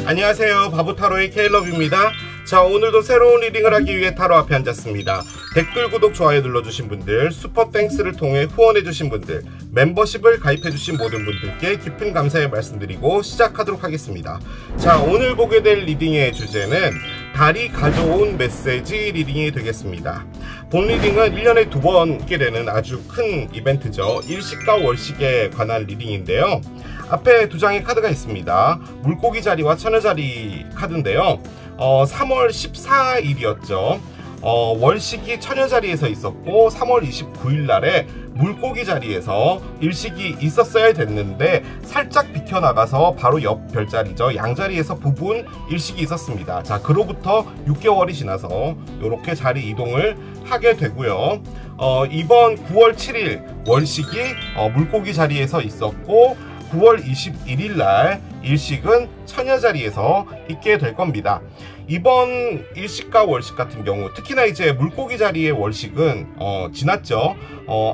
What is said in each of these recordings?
안녕하세요, 바보타로의 케일럽입니다. 자, 오늘도 새로운 리딩을 하기 위해 타로 앞에 앉았습니다. 댓글, 구독, 좋아요 눌러주신 분들, 슈퍼땡스를 통해 후원해주신 분들, 멤버십을 가입해주신 모든 분들께 깊은 감사의 말씀드리고 시작하도록 하겠습니다. 자, 오늘 보게 될 리딩의 주제는 달이 가져온 메시지 리딩이 되겠습니다. 본 리딩은 1년에 2번 있게 되는 아주 큰 이벤트죠. 일식과 월식에 관한 리딩인데요. 앞에 두 장의 카드가 있습니다. 물고기 자리와 처녀 자리 카드인데요. 3월 14일이었죠. 월식이 처녀 자리에서 있었고 3월 29일 날에 물고기 자리에서 일식이 있었어야 됐는데 살짝 비켜나가서 바로 옆 별자리죠. 양자리에서 부분 일식이 있었습니다. 자, 그로부터 6개월이 지나서 이렇게 자리 이동을 하게 되고요. 이번 9월 7일 월식이 물고기 자리에서 있었고 9월 21일 날 일식은 처녀 자리에서 있게 될 겁니다. 이번 일식과 월식 같은 경우, 특히나 이제 물고기 자리의 월식은 지났죠.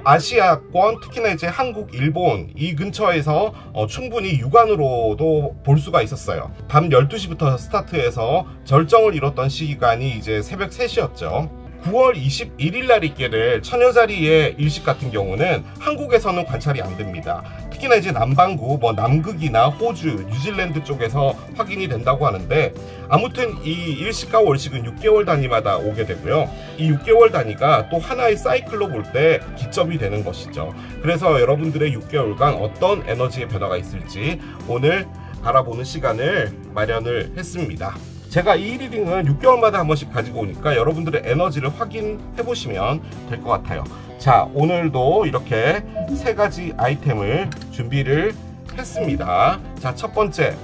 아시아권, 특히나 이제 한국, 일본 이 근처에서 충분히 육안으로도 볼 수가 있었어요. 밤 12시부터 스타트해서 절정을 이뤘던 시간이 이제 새벽 3시였죠. 9월 21일 날 있게 될 처녀 자리의 일식 같은 경우는 한국에서는 관찰이 안 됩니다. 특히나 이제 남반구, 남극이나 호주, 뉴질랜드 쪽에서 확인이 된다고 하는데, 아무튼 이 일식과 월식은 6개월 단위마다 오게 되고요. 이 6개월 단위가 또 하나의 사이클로 볼 때 기점이 되는 것이죠. 그래서 여러분들의 6개월간 어떤 에너지의 변화가 있을지 오늘 알아보는 시간을 마련을 했습니다. 제가 이 리딩은 6개월마다 한 번씩 가지고 오니까 여러분들의 에너지를 확인해 보시면 될 것 같아요. 자, 오늘도 이렇게 3가지 아이템을 준비를 했습니다. 자, 첫 번째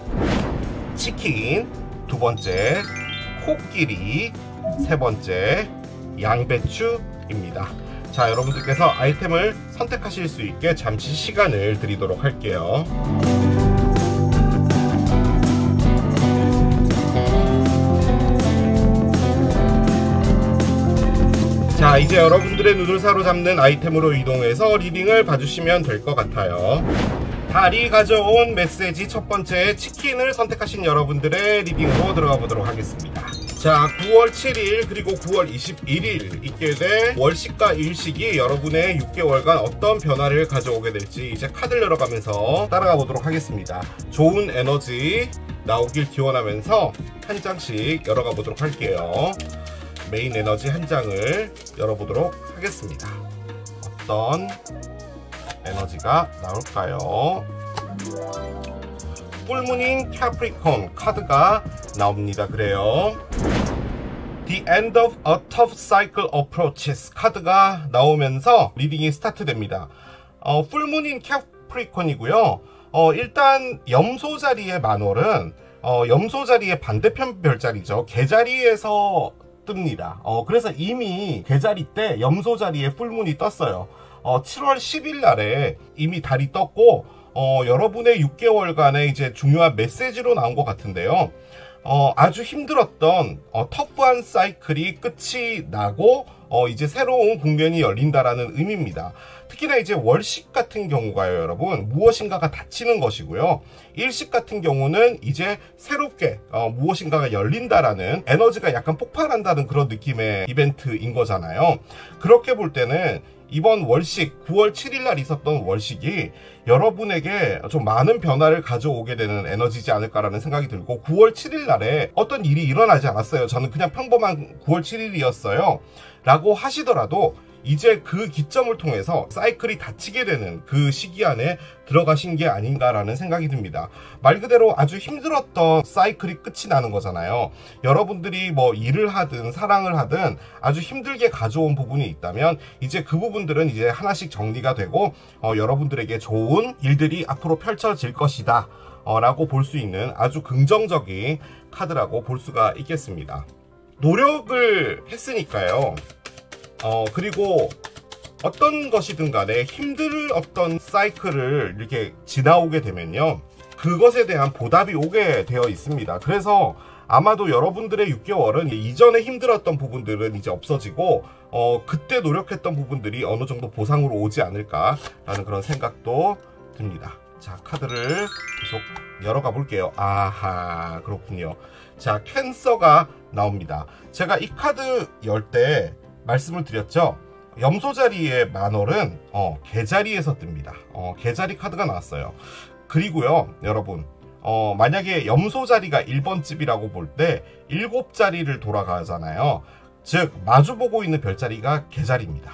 치킨, 두 번째 코끼리, 세 번째 양배추입니다. 자, 여러분들께서 아이템을 선택하실 수 있게 잠시 시간을 드리도록 할게요. 자, 이제 여러분들의 눈을 사로잡는 아이템으로 이동해서 리딩을 봐주시면 될 것 같아요. 달이 가져온 메시지 첫 번째 치킨을 선택하신 여러분들의 리딩으로 들어가 보도록 하겠습니다. 자, 9월 7일 그리고 9월 21일 있게 될 월식과 일식이 여러분의 6개월간 어떤 변화를 가져오게 될지 이제 카드를 열어가면서 따라가 보도록 하겠습니다. 좋은 에너지 나오길 기원하면서 한 장씩 열어가 보도록 할게요. 메인 에너지 한 장을 열어보도록 하겠습니다. 어떤 에너지가 나올까요? 풀문인 캐프리콘 카드가 나옵니다. 그래요. The end of a tough cycle approaches 카드가 나오면서 리딩이 스타트됩니다. 풀문인 캐프리콘이고요. 일단 염소 자리의 만월은 염소 자리의 반대편 별자리죠. 개자리에서 뜹니다. 그래서 이미 개자리 때 염소 자리에 풀문이 떴어요. 7월 10일 날에 이미 달이 떴고 여러분의 6개월간의 이제 중요한 메시지로 나온 것 같은데요. 아주 힘들었던 터프한 사이클이 끝이 나고 이제 새로운 국면이 열린다라는 의미입니다. 특히나 이제 월식 같은 경우가요, 여러분, 무엇인가가 닫히는 것이고요. 일식 같은 경우는 이제 새롭게 무엇인가가 열린다라는, 에너지가 약간 폭발한다는 그런 느낌의 이벤트인 거잖아요. 그렇게 볼 때는 이번 월식, 9월 7일 날 있었던 월식이 여러분에게 좀 많은 변화를 가져오게 되는 에너지지 않을까라는 생각이 들고, 9월 7일 날에 어떤 일이 일어나지 않았어요. 저는 그냥 평범한 9월 7일이었어요 라고 하시더라도 이제 그 기점을 통해서 사이클이 닫히게 되는 그 시기 안에 들어가신 게 아닌가라는 생각이 듭니다. 말 그대로 아주 힘들었던 사이클이 끝이 나는 거잖아요. 여러분들이 뭐 일을 하든 사랑을 하든 아주 힘들게 가져온 부분이 있다면 이제 그 부분들은 이제 하나씩 정리가 되고 여러분들에게 좋은 일들이 앞으로 펼쳐질 것이다 라고 볼 수 있는 아주 긍정적인 카드라고 볼 수가 있겠습니다. 노력을 했으니까요. 그리고 어떤 것이든 간에 힘들 어떤 사이클을 이렇게 지나오게 되면요, 그것에 대한 보답이 오게 되어 있습니다. 그래서 아마도 여러분들의 6개월은 이전에 힘들었던 부분들은 이제 없어지고 그때 노력했던 부분들이 어느 정도 보상으로 오지 않을까라는 그런 생각도 듭니다. 자, 카드를 계속 열어가 볼게요. 아하, 그렇군요. 자, 캔서가 나옵니다. 제가 이 카드 열 때 말씀을 드렸죠. 염소 자리의 만월은 개자리에서 뜹니다. 개자리 카드가 나왔어요. 그리고요, 여러분, 만약에 염소 자리가 1번 집이라고 볼 때 7자리를 돌아가잖아요. 즉 마주보고 있는 별자리가 개자리입니다.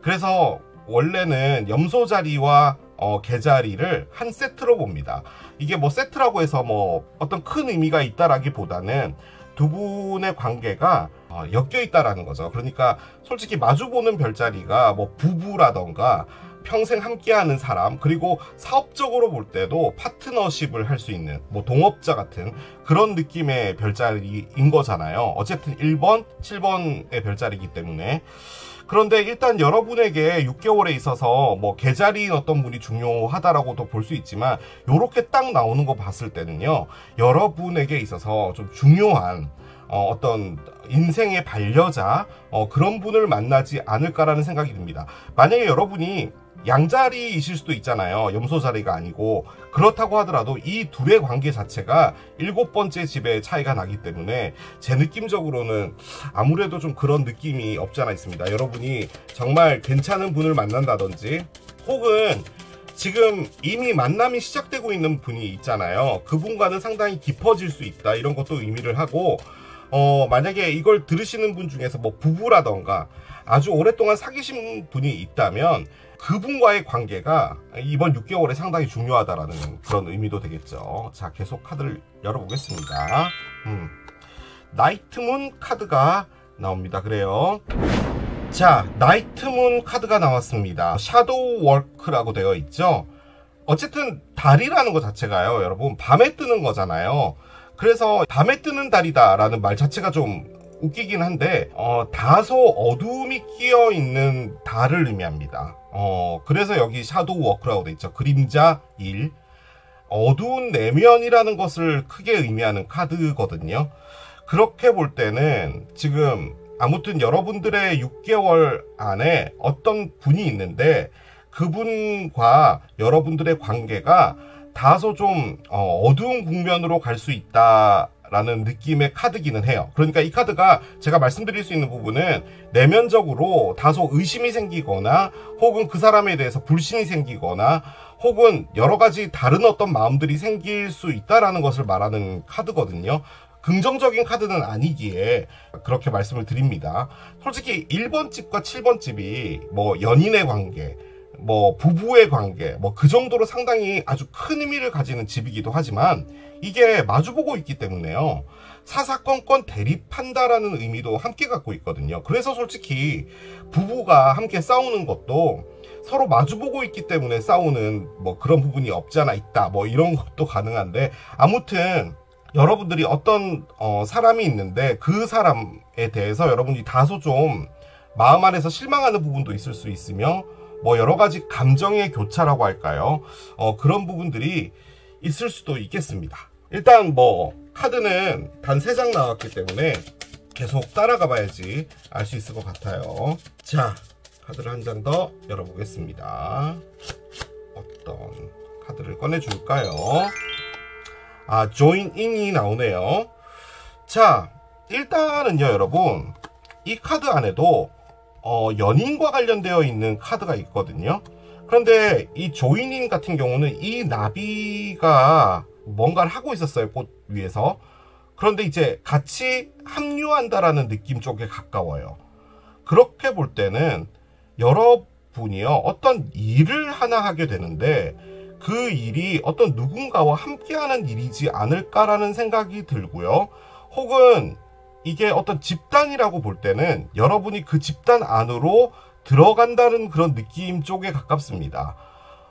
그래서 원래는 염소 자리와 개자리를 한 세트로 봅니다. 이게 뭐 세트라고 해서 뭐 어떤 큰 의미가 있다라기보다는 두 분의 관계가 엮여 있다라는 거죠. 그러니까 솔직히 마주보는 별자리가 뭐 부부라던가 평생 함께하는 사람, 그리고 사업적으로 볼 때도 파트너십을 할 수 있는 뭐 동업자 같은 그런 느낌의 별자리인 거잖아요. 어쨌든 1번, 7번의 별자리이기 때문에. 그런데 일단 여러분에게 6개월에 있어서 뭐 계자리인 어떤 분이 중요하다라고도 볼 수 있지만, 요렇게 딱 나오는 거 봤을 때는요, 여러분에게 있어서 좀 중요한 어떤 인생의 반려자 그런 분을 만나지 않을까라는 생각이 듭니다. 만약에 여러분이 양자리이실 수도 있잖아요. 염소자리가 아니고. 그렇다고 하더라도 이 둘의 관계 자체가 7번째 집의 차이가 나기 때문에 제 느낌적으로는 아무래도 좀 그런 느낌이 없지 않아 있습니다. 여러분이 정말 괜찮은 분을 만난다든지, 혹은 지금 이미 만남이 시작되고 있는 분이 있잖아요. 그분과는 상당히 깊어질 수 있다, 이런 것도 의미를 하고, 만약에 이걸 들으시는 분 중에서 뭐 부부라던가 아주 오랫동안 사귀신 분이 있다면 그분과의 관계가 이번 6개월에 상당히 중요하다라는 그런 의미도 되겠죠. 자, 계속 카드를 열어보겠습니다. 나이트문 카드가 나옵니다. 그래요. 자, 나이트문 카드가 나왔습니다. 샤도우 워크라고 되어 있죠. 어쨌든 달이라는 것 자체가요, 여러분, 밤에 뜨는 거잖아요. 그래서 밤에 뜨는 달이다 라는 말 자체가 좀 웃기긴 한데, 다소 어두움이 끼어 있는 달을 의미합니다. 그래서 여기 샤도우 워크라고 돼 있죠. 그림자 일, 어두운 내면이라는 것을 크게 의미하는 카드거든요. 그렇게 볼 때는 지금 아무튼 여러분들의 6개월 안에 어떤 분이 있는데, 그분과 여러분들의 관계가 다소 좀 어두운 국면으로 갈 수 있다라는 느낌의 카드기는 해요. 그러니까 이 카드가 제가 말씀드릴 수 있는 부분은 내면적으로 다소 의심이 생기거나, 혹은 그 사람에 대해서 불신이 생기거나, 혹은 여러 가지 다른 어떤 마음들이 생길 수 있다라는 것을 말하는 카드거든요. 긍정적인 카드는 아니기에 그렇게 말씀을 드립니다. 솔직히 1번 집과 7번 집이 뭐 연인의 관계, 뭐 부부의 관계, 뭐 그 정도로 상당히 아주 큰 의미를 가지는 집이기도 하지만, 이게 마주보고 있기 때문에요, 사사건건 대립한다라는 의미도 함께 갖고 있거든요. 그래서 솔직히 부부가 함께 싸우는 것도 서로 마주보고 있기 때문에 싸우는 뭐 그런 부분이 없지 않아 있다, 뭐 이런 것도 가능한데, 아무튼 여러분들이 어떤 사람이 있는데 그 사람에 대해서 여러분이 다소 좀 마음 안에서 실망하는 부분도 있을 수 있으며, 뭐 여러 가지 감정의 교차라고 할까요? 그런 부분들이 있을 수도 있겠습니다. 일단 뭐 카드는 단 3장 나왔기 때문에 계속 따라가 봐야지 알 수 있을 것 같아요. 자, 카드를 한 장 더 열어보겠습니다. 어떤 카드를 꺼내줄까요? 아, join in이 나오네요. 자, 일단은요, 여러분, 이 카드 안에도 연인과 관련되어 있는 카드가 있거든요. 그런데 이 조인인 같은 경우는 이 나비가 뭔가를 하고 있었어요, 꽃 위에서. 그런데 이제 같이 합류한다라는 느낌 쪽에 가까워요. 그렇게 볼 때는 여러분이요, 어떤 일을 하나 하게 되는데 그 일이 어떤 누군가와 함께하는 일이지 않을까라는 생각이 들고요. 혹은 이게 어떤 집단이라고 볼 때는 여러분이 그 집단 안으로 들어간다는 그런 느낌 쪽에 가깝습니다.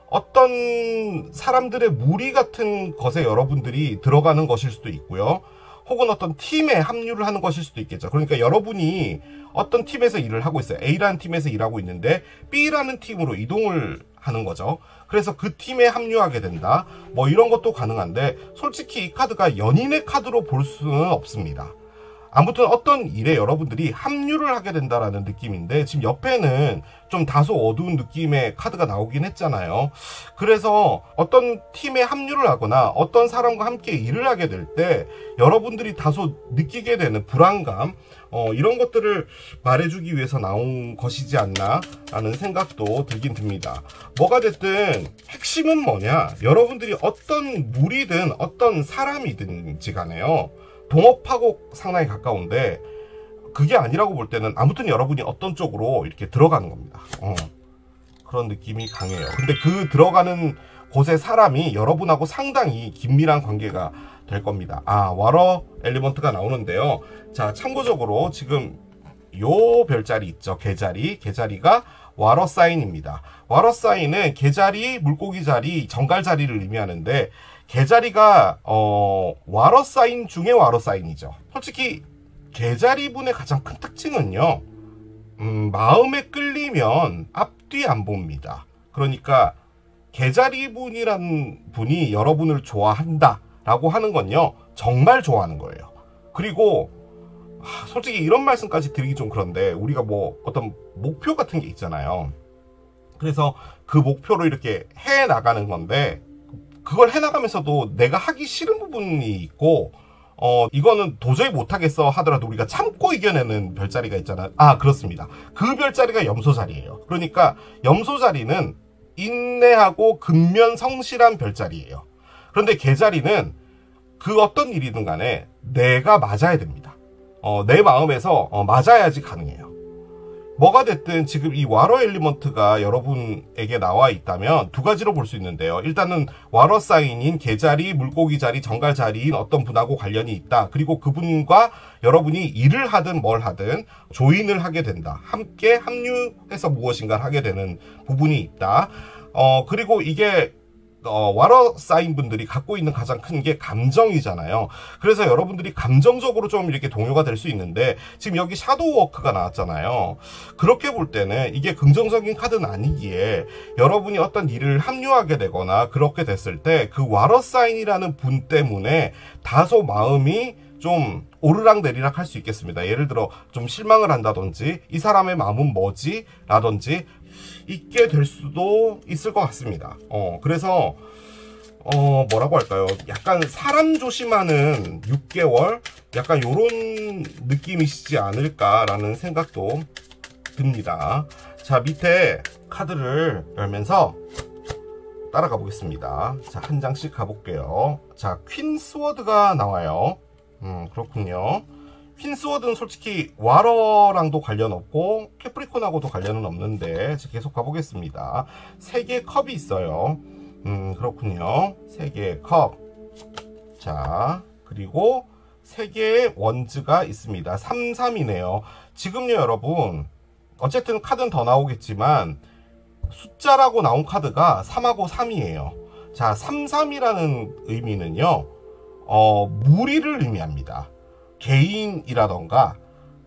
어떤 사람들의 무리 같은 것에 여러분들이 들어가는 것일 수도 있고요. 혹은 어떤 팀에 합류를 하는 것일 수도 있겠죠. 그러니까 여러분이 어떤 팀에서 일을 하고 있어요. A라는 팀에서 일하고 있는데 B라는 팀으로 이동을 하는 거죠. 그래서 그 팀에 합류하게 된다. 뭐 이런 것도 가능한데 솔직히 이 카드가 연인의 카드로 볼 수는 없습니다. 아무튼 어떤 일에 여러분들이 합류를 하게 된다라는 느낌인데 지금 옆에는 좀 다소 어두운 느낌의 카드가 나오긴 했잖아요. 그래서 어떤 팀에 합류를 하거나 어떤 사람과 함께 일을 하게 될 때 여러분들이 다소 느끼게 되는 불안감, 이런 것들을 말해주기 위해서 나온 것이지 않나 라는 생각도 들긴 듭니다. 뭐가 됐든 핵심은 뭐냐, 여러분들이 어떤 물이든 어떤 사람이든지 간에요, 동업하고 상당히 가까운데 그게 아니라고 볼 때는 아무튼 여러분이 어떤 쪽으로 이렇게 들어가는 겁니다. 그런 느낌이 강해요. 근데 그 들어가는 곳의 사람이 여러분하고 상당히 긴밀한 관계가 될 겁니다. 와러 엘리먼트가 나오는데요. 자, 참고적으로 지금 요 별자리 있죠. 개자리가 와러 사인입니다. 와러 사인은 개자리, 물고기 자리, 정갈 자리를 의미하는데 개자리가 와러 사인 중에 와러 사인이죠. 솔직히 개자리분의 가장 큰 특징은요, 마음에 끌리면 앞뒤 안 봅니다. 그러니까 개자리분이라는 분이 여러분을 좋아한다 라고 하는 건요, 정말 좋아하는 거예요. 그리고 솔직히 이런 말씀까지 드리기 좀 그런데 우리가 뭐 어떤 목표 같은 게 있잖아요. 그래서 그 목표를 이렇게 해 나가는 건데 그걸 해나가면서도 내가 하기 싫은 부분이 있고, 이거는 도저히 못하겠어 하더라도 우리가 참고 이겨내는 별자리가 있잖아요. 그렇습니다. 그 별자리가 염소자리예요. 그러니까 염소자리는 인내하고 근면 성실한 별자리예요. 그런데 개자리는 그 어떤 일이든 간에 내가 맞아야 됩니다. 내 마음에서 맞아야지 가능해요. 뭐가 됐든 지금 이 와러 엘리먼트가 여러분에게 나와 있다면 두 가지로 볼 수 있는데요. 일단은 와러 사인인 개자리, 물고기 자리, 정갈 자리인 어떤 분하고 관련이 있다. 그리고 그분과 여러분이 일을 하든 뭘 하든 조인을 하게 된다. 함께 합류해서 무엇인가를 하게 되는 부분이 있다. 그리고 이게 와러 사인 분들이 갖고 있는 가장 큰 게 감정이잖아요. 그래서 여러분들이 감정적으로 좀 이렇게 동요가 될 수 있는데 지금 여기 샤도우 워크가 나왔잖아요. 그렇게 볼 때는 이게 긍정적인 카드는 아니기에 여러분이 어떤 일을 합류하게 되거나 그렇게 됐을 때 그 와러 사인이라는 분 때문에 다소 마음이 좀 오르락내리락 할 수 있겠습니다. 예를 들어 좀 실망을 한다든지 이 사람의 마음은 뭐지? 라든지 있게 될 수도 있을 것 같습니다. 그래서 뭐라고 할까요? 약간 사람 조심하는 6개월? 약간 요런 느낌이시지 않을까라는 생각도 듭니다. 자, 밑에 카드를 열면서 따라가 보겠습니다. 자, 한 장씩 가볼게요. 자, 퀸 스워드가 나와요. 그렇군요. 퀸 스워드는 솔직히 와러랑도 관련 없고 캐프리콘하고도 관련은 없는데 계속 가보겠습니다. 3개의 컵이 있어요. 그렇군요. 3개의 컵. 자, 그리고 3개의 원즈가 있습니다. 3, 3이네요. 지금요, 여러분, 어쨌든 카드는 더 나오겠지만 숫자라고 나온 카드가 3하고 3이에요. 자, 3, 3이라는 의미는요, 무리를 의미합니다. 개인이라던가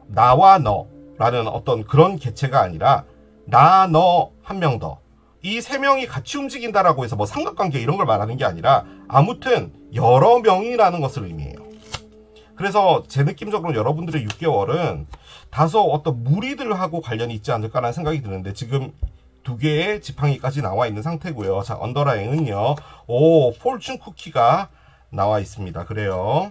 나와 너라는 어떤 그런 개체가 아니라 나, 너, 한 명 더, 이 3명이 같이 움직인다라고 해서 뭐 삼각관계 이런 걸 말하는 게 아니라 아무튼 여러 명이라는 것을 의미해요. 그래서 제 느낌적으로 여러분들의 6개월은 다소 어떤 무리들하고 관련이 있지 않을까라는 생각이 드는데 지금 2개의 지팡이까지 나와 있는 상태고요. 자, 언더라인은요, 폴춘 쿠키가 나와 있습니다. 그래요.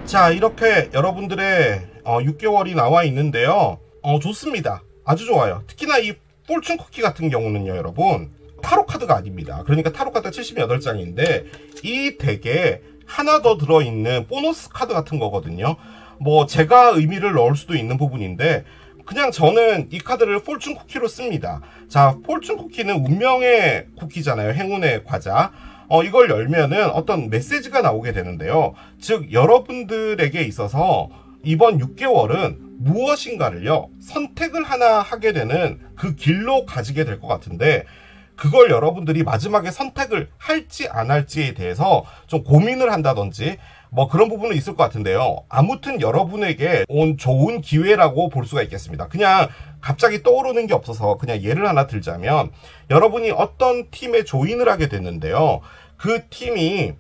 자, 이렇게 여러분들의 6개월이 나와 있는데요. 좋습니다. 아주 좋아요. 특히나 이 폴춘 쿠키 같은 경우는요, 여러분, 타로 카드가 아닙니다. 그러니까 타로 카드가 78장인데 이 덱에 하나 더 들어있는 보너스 카드 같은 거거든요. 뭐 제가 의미를 넣을 수도 있는 부분인데 그냥 저는 이 카드를 폴춘 쿠키로 씁니다. 자, 폴춘 쿠키는 운명의 쿠키잖아요. 행운의 과자. 이걸 열면은 어떤 메시지가 나오게 되는데요. 즉, 여러분들에게 있어서 이번 6개월은 무엇인가를요, 선택을 하나 하게 되는 그 길로 가지게 될 것 같은데, 그걸 여러분들이 마지막에 선택을 할지 안 할지에 대해서 좀 고민을 한다든지, 뭐 그런 부분은 있을 것 같은데요. 아무튼 여러분에게 온 좋은 기회라고 볼 수가 있겠습니다. 그냥 갑자기 떠오르는 게 없어서 그냥 예를 하나 들자면, 여러분이 어떤 팀에 조인을 하게 됐는데요. 그 팀이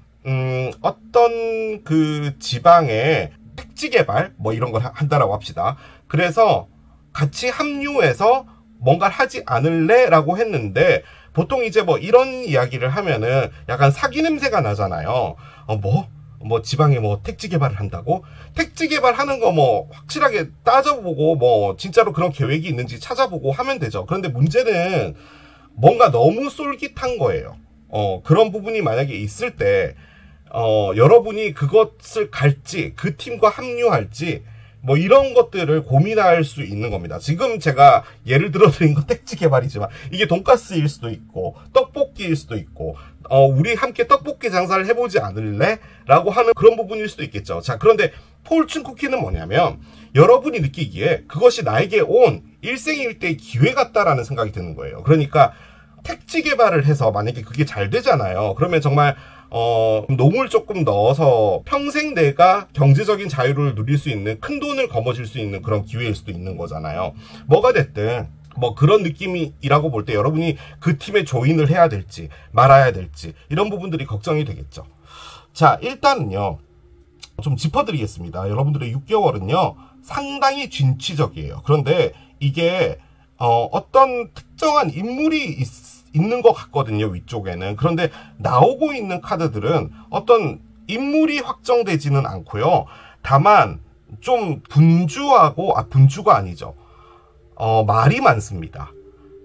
어떤 그 지방의 택지 개발 뭐 이런 걸 한다라고 합시다. 그래서 같이 합류해서 뭔가를 하지 않을래? 라고 했는데, 보통 이제 뭐 이런 이야기를 하면은 약간 사기 냄새가 나잖아요. 뭐 지방에 뭐 택지 개발을 한다고? 택지 개발하는 거 뭐 확실하게 따져보고 뭐 진짜로 그런 계획이 있는지 찾아보고 하면 되죠. 그런데 문제는 뭔가 너무 쏠깃한 거예요. 그런 부분이 만약에 있을 때 여러분이 그것을 갈지, 그 팀과 합류할지, 뭐 이런 것들을 고민할 수 있는 겁니다. 지금 제가 예를 들어 드린 건 택지 개발이지만, 이게 돈가스일 수도 있고 떡볶이일 수도 있고, 우리 함께 떡볶이 장사를 해보지 않을래? 라고 하는 그런 부분일 수도 있겠죠. 자, 그런데 포춘 쿠키는 뭐냐면, 여러분이 느끼기에 그것이 나에게 온 일생일대의 기회 같다라는 생각이 드는 거예요. 그러니까 택지 개발을 해서 만약에 그게 잘 되잖아요. 그러면 정말 농을 조금 넣어서 평생 내가 경제적인 자유를 누릴 수 있는, 큰 돈을 거머쥘 수 있는 그런 기회일 수도 있는 거잖아요. 뭐가 됐든 뭐 그런 느낌이라고 볼 때 여러분이 그 팀에 조인을 해야 될지 말아야 될지 이런 부분들이 걱정이 되겠죠. 자, 일단은요 좀 짚어드리겠습니다. 여러분들의 6개월은요 상당히 진취적이에요. 그런데 이게 어떤 특정한 인물이 있는 것 같거든요, 위쪽에는. 그런데 나오고 있는 카드들은 어떤 인물이 확정되지는 않고요. 다만 좀 분주가 아니죠. 말이 많습니다.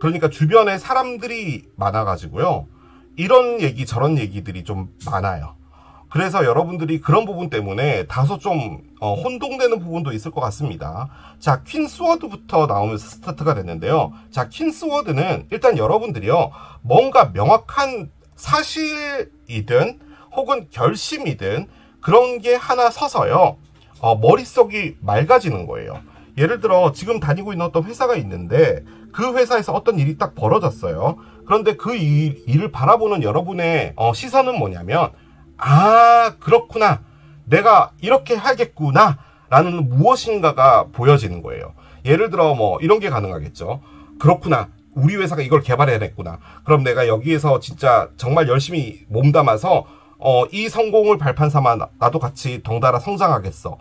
그러니까 주변에 사람들이 많아가지고요. 이런 얘기 저런 얘기들이 좀 많아요. 그래서 여러분들이 그런 부분 때문에 다소 좀 혼동되는 부분도 있을 것 같습니다. 자, 퀸스워드부터 나오면서 스타트가 됐는데요. 자, 퀸스워드는 일단 여러분들이요 뭔가 명확한 사실이든 혹은 결심이든 그런 게 하나 서서요 머릿속이 맑아지는 거예요. 예를 들어 지금 다니고 있는 어떤 회사가 있는데, 그 회사에서 어떤 일이 딱 벌어졌어요. 그런데 그 일을 바라보는 여러분의 시선은 뭐냐면, 아, 그렇구나, 내가 이렇게 하겠구나 라는 무엇인가가 보여지는 거예요. 예를 들어 뭐 이런 게 가능하겠죠. 그렇구나, 우리 회사가 이걸 개발해냈구나, 그럼 내가 여기에서 진짜 정말 열심히 몸담아서 이 성공을 발판 삼아 나도 같이 덩달아 성장하겠어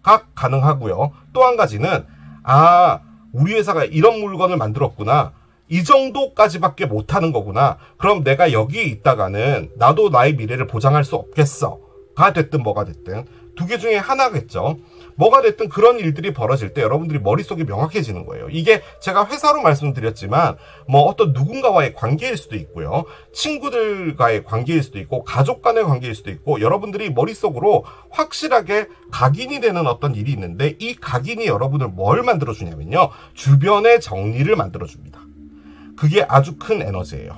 가 가능하고요. 또 한 가지는, 아, 우리 회사가 이런 물건을 만들었구나, 이 정도까지밖에 못하는 거구나, 그럼 내가 여기에 있다가는 나도 나의 미래를 보장할 수 없겠어 가 됐든 뭐가 됐든 두 개 중에 하나겠죠. 뭐가 됐든 그런 일들이 벌어질 때 여러분들이 머릿속이 명확해지는 거예요. 이게 제가 회사로 말씀드렸지만 뭐 어떤 누군가와의 관계일 수도 있고요, 친구들과의 관계일 수도 있고, 가족 간의 관계일 수도 있고, 여러분들이 머릿속으로 확실하게 각인이 되는 어떤 일이 있는데, 이 각인이 여러분을 뭘 만들어주냐면요, 주변의 정리를 만들어줍니다. 그게 아주 큰 에너지예요.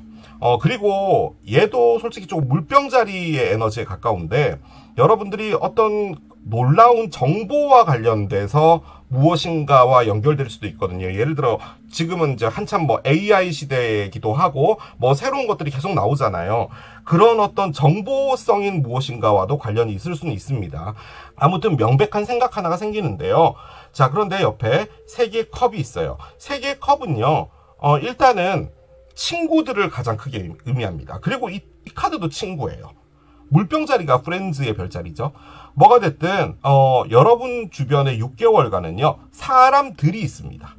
그리고 얘도 솔직히 조금 물병자리의 에너지에 가까운데, 여러분들이 어떤 놀라운 정보와 관련돼서 무엇인가와 연결될 수도 있거든요. 예를 들어 지금은 이제 한참 뭐 AI 시대이기도 하고 뭐 새로운 것들이 계속 나오잖아요. 그런 어떤 정보성인 무엇인가와도 관련이 있을 수는 있습니다. 아무튼 명백한 생각 하나가 생기는데요. 자, 그런데 옆에 세 개의 컵이 있어요. 세 개의 컵은요 일단은 친구들을 가장 크게 의미합니다. 그리고 이 카드도 친구예요. 물병자리가 프렌즈의 별자리죠. 뭐가 됐든 여러분 주변에 6개월간은요 사람들이 있습니다.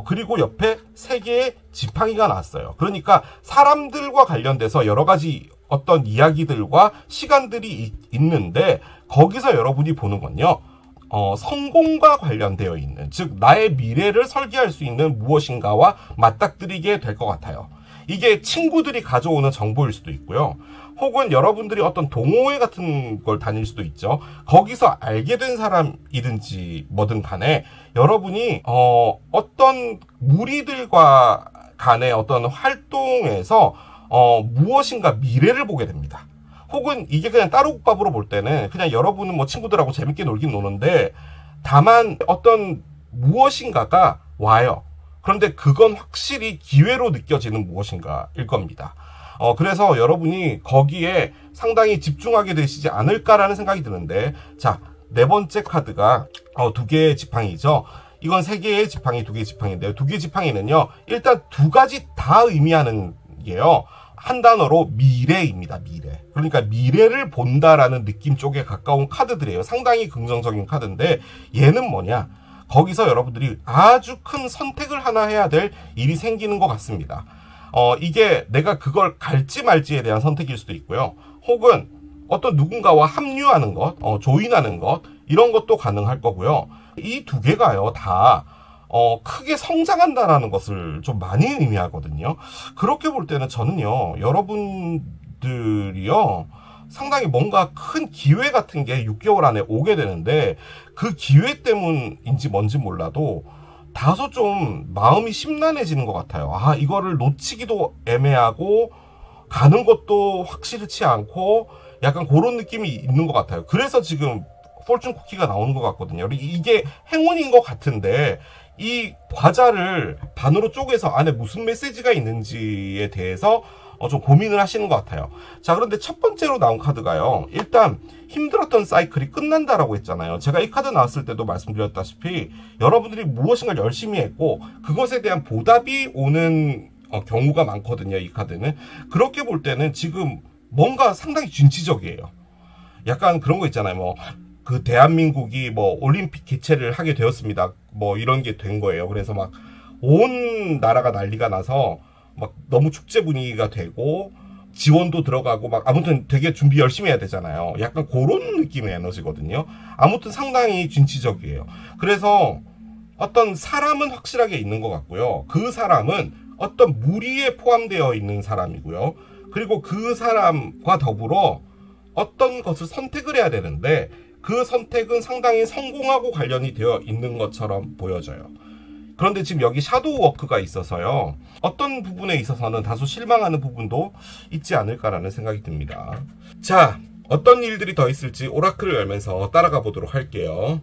그리고 옆에 3개의 지팡이가 나왔어요. 그러니까 사람들과 관련돼서 여러 가지 어떤 이야기들과 시간들이 있는데, 거기서 여러분이 보는 건요 성공과 관련되어 있는, 즉 나의 미래를 설계할 수 있는 무엇인가와 맞닥뜨리게 될 것 같아요. 이게 친구들이 가져오는 정보일 수도 있고요, 혹은 여러분들이 어떤 동호회 같은 걸 다닐 수도 있죠. 거기서 알게 된 사람이든지 뭐든 간에 여러분이 어떤 무리들과 간의 어떤 활동에서 무엇인가 미래를 보게 됩니다. 혹은 이게 그냥 따로국밥으로 볼 때는 그냥 여러분은 뭐 친구들하고 재밌게 놀긴 노는데, 다만 어떤 무엇인가가 와요. 그런데 그건 확실히 기회로 느껴지는 무엇인가일 겁니다. 그래서 여러분이 거기에 상당히 집중하게 되시지 않을까라는 생각이 드는데, 자, 네 번째 카드가 2개의 지팡이죠. 이건 3개의 지팡이, 2개의 지팡이인데요. 2개의 지팡이는요, 일단 2가지 다 의미하는 게요, 한 단어로 미래입니다. 미래. 그러니까 미래를 본다라는 느낌 쪽에 가까운 카드들이에요. 상당히 긍정적인 카드인데, 얘는 뭐냐? 거기서 여러분들이 아주 큰 선택을 하나 해야 될 일이 생기는 것 같습니다. 이게 내가 그걸 갈지 말지에 대한 선택일 수도 있고요. 혹은 어떤 누군가와 합류하는 것, 조인하는 것, 이런 것도 가능할 거고요. 이 2개가요, 다 크게 성장한다라는 것을 좀 많이 의미하거든요. 그렇게 볼 때는 저는요, 여러분들이요, 상당히 뭔가 큰 기회 같은 게 6개월 안에 오게 되는데, 그 기회 때문인지 뭔지 몰라도 다소 좀 마음이 심란해지는 것 같아요. 이거를 놓치기도 애매하고 가는 것도 확실치 않고 약간 그런 느낌이 있는 것 같아요. 그래서 지금 포춘 쿠키가 나오는 것 같거든요. 이게 행운인 것 같은데, 이 과자를 반으로 쪼개서 안에 무슨 메시지가 있는지에 대해서 좀 고민을 하시는 것 같아요. 자, 그런데 첫 번째로 나온 카드가요, 일단 힘들었던 사이클이 끝난다라고 했잖아요. 제가 이 카드 나왔을 때도 말씀드렸다시피 여러분들이 무엇인가 열심히 했고 그것에 대한 보답이 오는 경우가 많거든요. 이 카드는. 그렇게 볼 때는 지금 뭔가 상당히 진취적이에요. 약간 그런 거 있잖아요. 그 대한민국이 올림픽 개최를 하게 되었습니다. 이런 게 된 거예요. 그래서 막 온 나라가 난리가 나서 막 너무 축제 분위기가 되고 지원도 들어가고 막 아무튼 되게 준비 열심히 해야 되잖아요. 약간 그런 느낌의 에너지거든요. 아무튼 상당히 진취적이에요. 그래서 어떤 사람은 확실하게 있는 것 같고요. 그 사람은 어떤 무리에 포함되어 있는 사람이고요. 그리고 그 사람과 더불어 어떤 것을 선택을 해야 되는데 그 선택은 상당히 성공하고 관련이 되어 있는 것처럼 보여져요. 그런데 지금 여기 샤도우 워크가 있어서요, 어떤 부분에 있어서는 다소 실망하는 부분도 있지 않을까라는 생각이 듭니다. 자, 어떤 일들이 더 있을지 오라클을 열면서 따라가 보도록 할게요.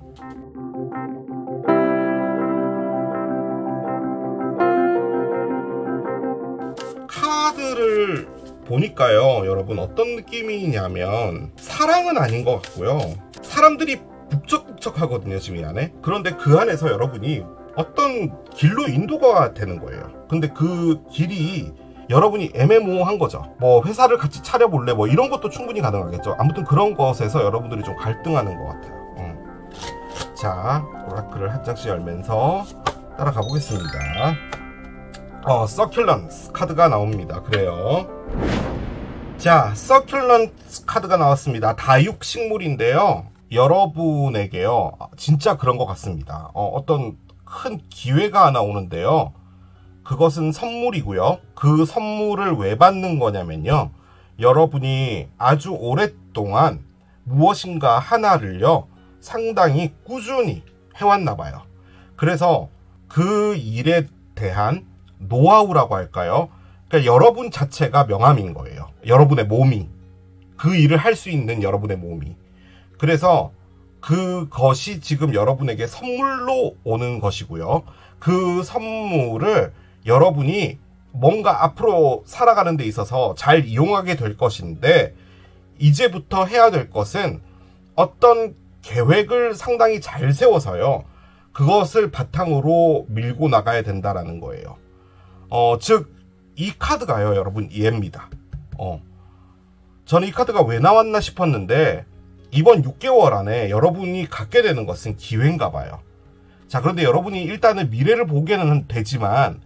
카드를 보니까요, 여러분 어떤 느낌이냐면 사랑은 아닌 것 같고요. 사람들이 북적북적 하거든요, 지금 이 안에. 그런데 그 안에서 여러분이 어떤 길로 인도가 되는 거예요. 근데 그 길이 여러분이 애매모호한 거죠. 회사를 같이 차려볼래? 이런 것도 충분히 가능하겠죠. 아무튼 그런 것에서 여러분들이 좀 갈등하는 것 같아요. 자, 오라클을 한 장씩 열면서 따라가 보겠습니다. 서큘런스 카드가 나옵니다. 그래요. 자, 서큘런스 카드가 나왔습니다. 다육식물인데요, 여러분에게요, 진짜 그런 것 같습니다. 어떤 큰 기회가 하나 오는데요, 그것은 선물이고요. 그 선물을 왜 받는 거냐면요, 여러분이 아주 오랫동안 무엇인가 하나를요 상당히 꾸준히 해왔나 봐요. 그래서 그 일에 대한 노하우라고 할까요? 그러니까 여러분 자체가 명함인 거예요. 여러분의 몸이, 그 일을 할 수 있는 여러분의 몸이. 그래서 그것이 지금 여러분에게 선물로 오는 것이고요. 그 선물을 여러분이 뭔가 앞으로 살아가는 데 있어서 잘 이용하게 될 것인데, 이제부터 해야 될 것은 어떤 계획을 상당히 잘 세워서요, 그것을 바탕으로 밀고 나가야 된다라는 거예요. 즉 이 카드가요, 여러분, 얘입니다. 저는 이 카드가 왜 나왔나 싶었는데 이번 6개월 안에 여러분이 갖게 되는 것은 기회인가 봐요. 자, 그런데 여러분이 일단은 미래를 보게는 되지만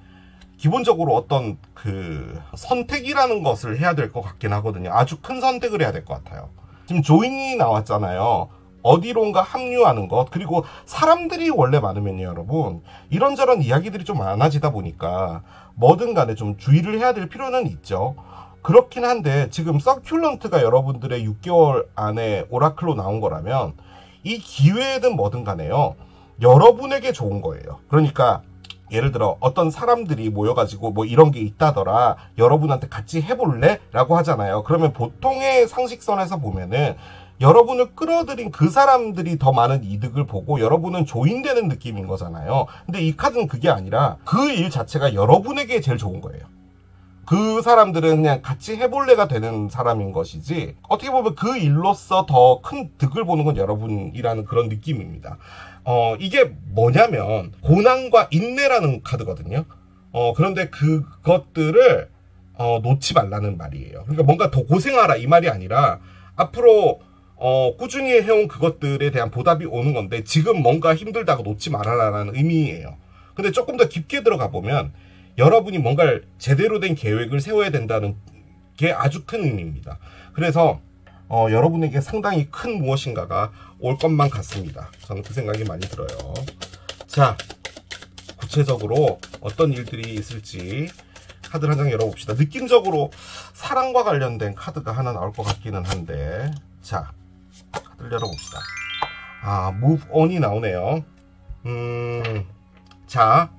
기본적으로 어떤 그 선택이라는 것을 해야 될 것 같긴 하거든요. 아주 큰 선택을 해야 될 것 같아요. 지금 조인이 나왔잖아요. 어디론가 합류하는 것, 그리고 사람들이 원래 많으면요, 여러분, 이런저런 이야기들이 좀 많아지다 보니까 뭐든 간에 좀 주의를 해야 될 필요는 있죠. 그렇긴 한데 지금 서큘런트가 여러분들의 6개월 안에 오라클로 나온 거라면 이 기회든 뭐든 간에요, 여러분에게 좋은 거예요. 그러니까 예를 들어 어떤 사람들이 모여가지고 이런 게 있다더라, 여러분한테 같이 해볼래? 라고 하잖아요. 그러면 보통의 상식선에서 보면은 여러분을 끌어들인 그 사람들이 더 많은 이득을 보고 여러분은 조인되는 느낌인 거잖아요. 근데 이 카드는 그게 아니라 그 일 자체가 여러분에게 제일 좋은 거예요. 그 사람들은 그냥 같이 해볼래가 되는 사람인 것이지, 어떻게 보면 그 일로서 더 큰 득을 보는 건 여러분이라는 그런 느낌입니다. 이게 뭐냐면 고난과 인내라는 카드거든요. 그런데 그것들을 놓지 말라는 말이에요. 그러니까 뭔가 더 고생하라 이 말이 아니라 앞으로 꾸준히 해온 그것들에 대한 보답이 오는 건데 지금 뭔가 힘들다고 놓지 말아라라는 의미예요. 근데 조금 더 깊게 들어가 보면 여러분이 뭔가를 제대로 된 계획을 세워야 된다는 게 아주 큰 의미입니다. 그래서 여러분에게 상당히 큰 무엇인가가 올 것만 같습니다. 저는 그 생각이 많이 들어요. 자, 구체적으로 어떤 일들이 있을지 카드를 한 장 열어봅시다. 느낌적으로 사랑과 관련된 카드가 하나 나올 것 같기는 한데, 자, 카드를 열어봅시다. move on이 나오네요. 자,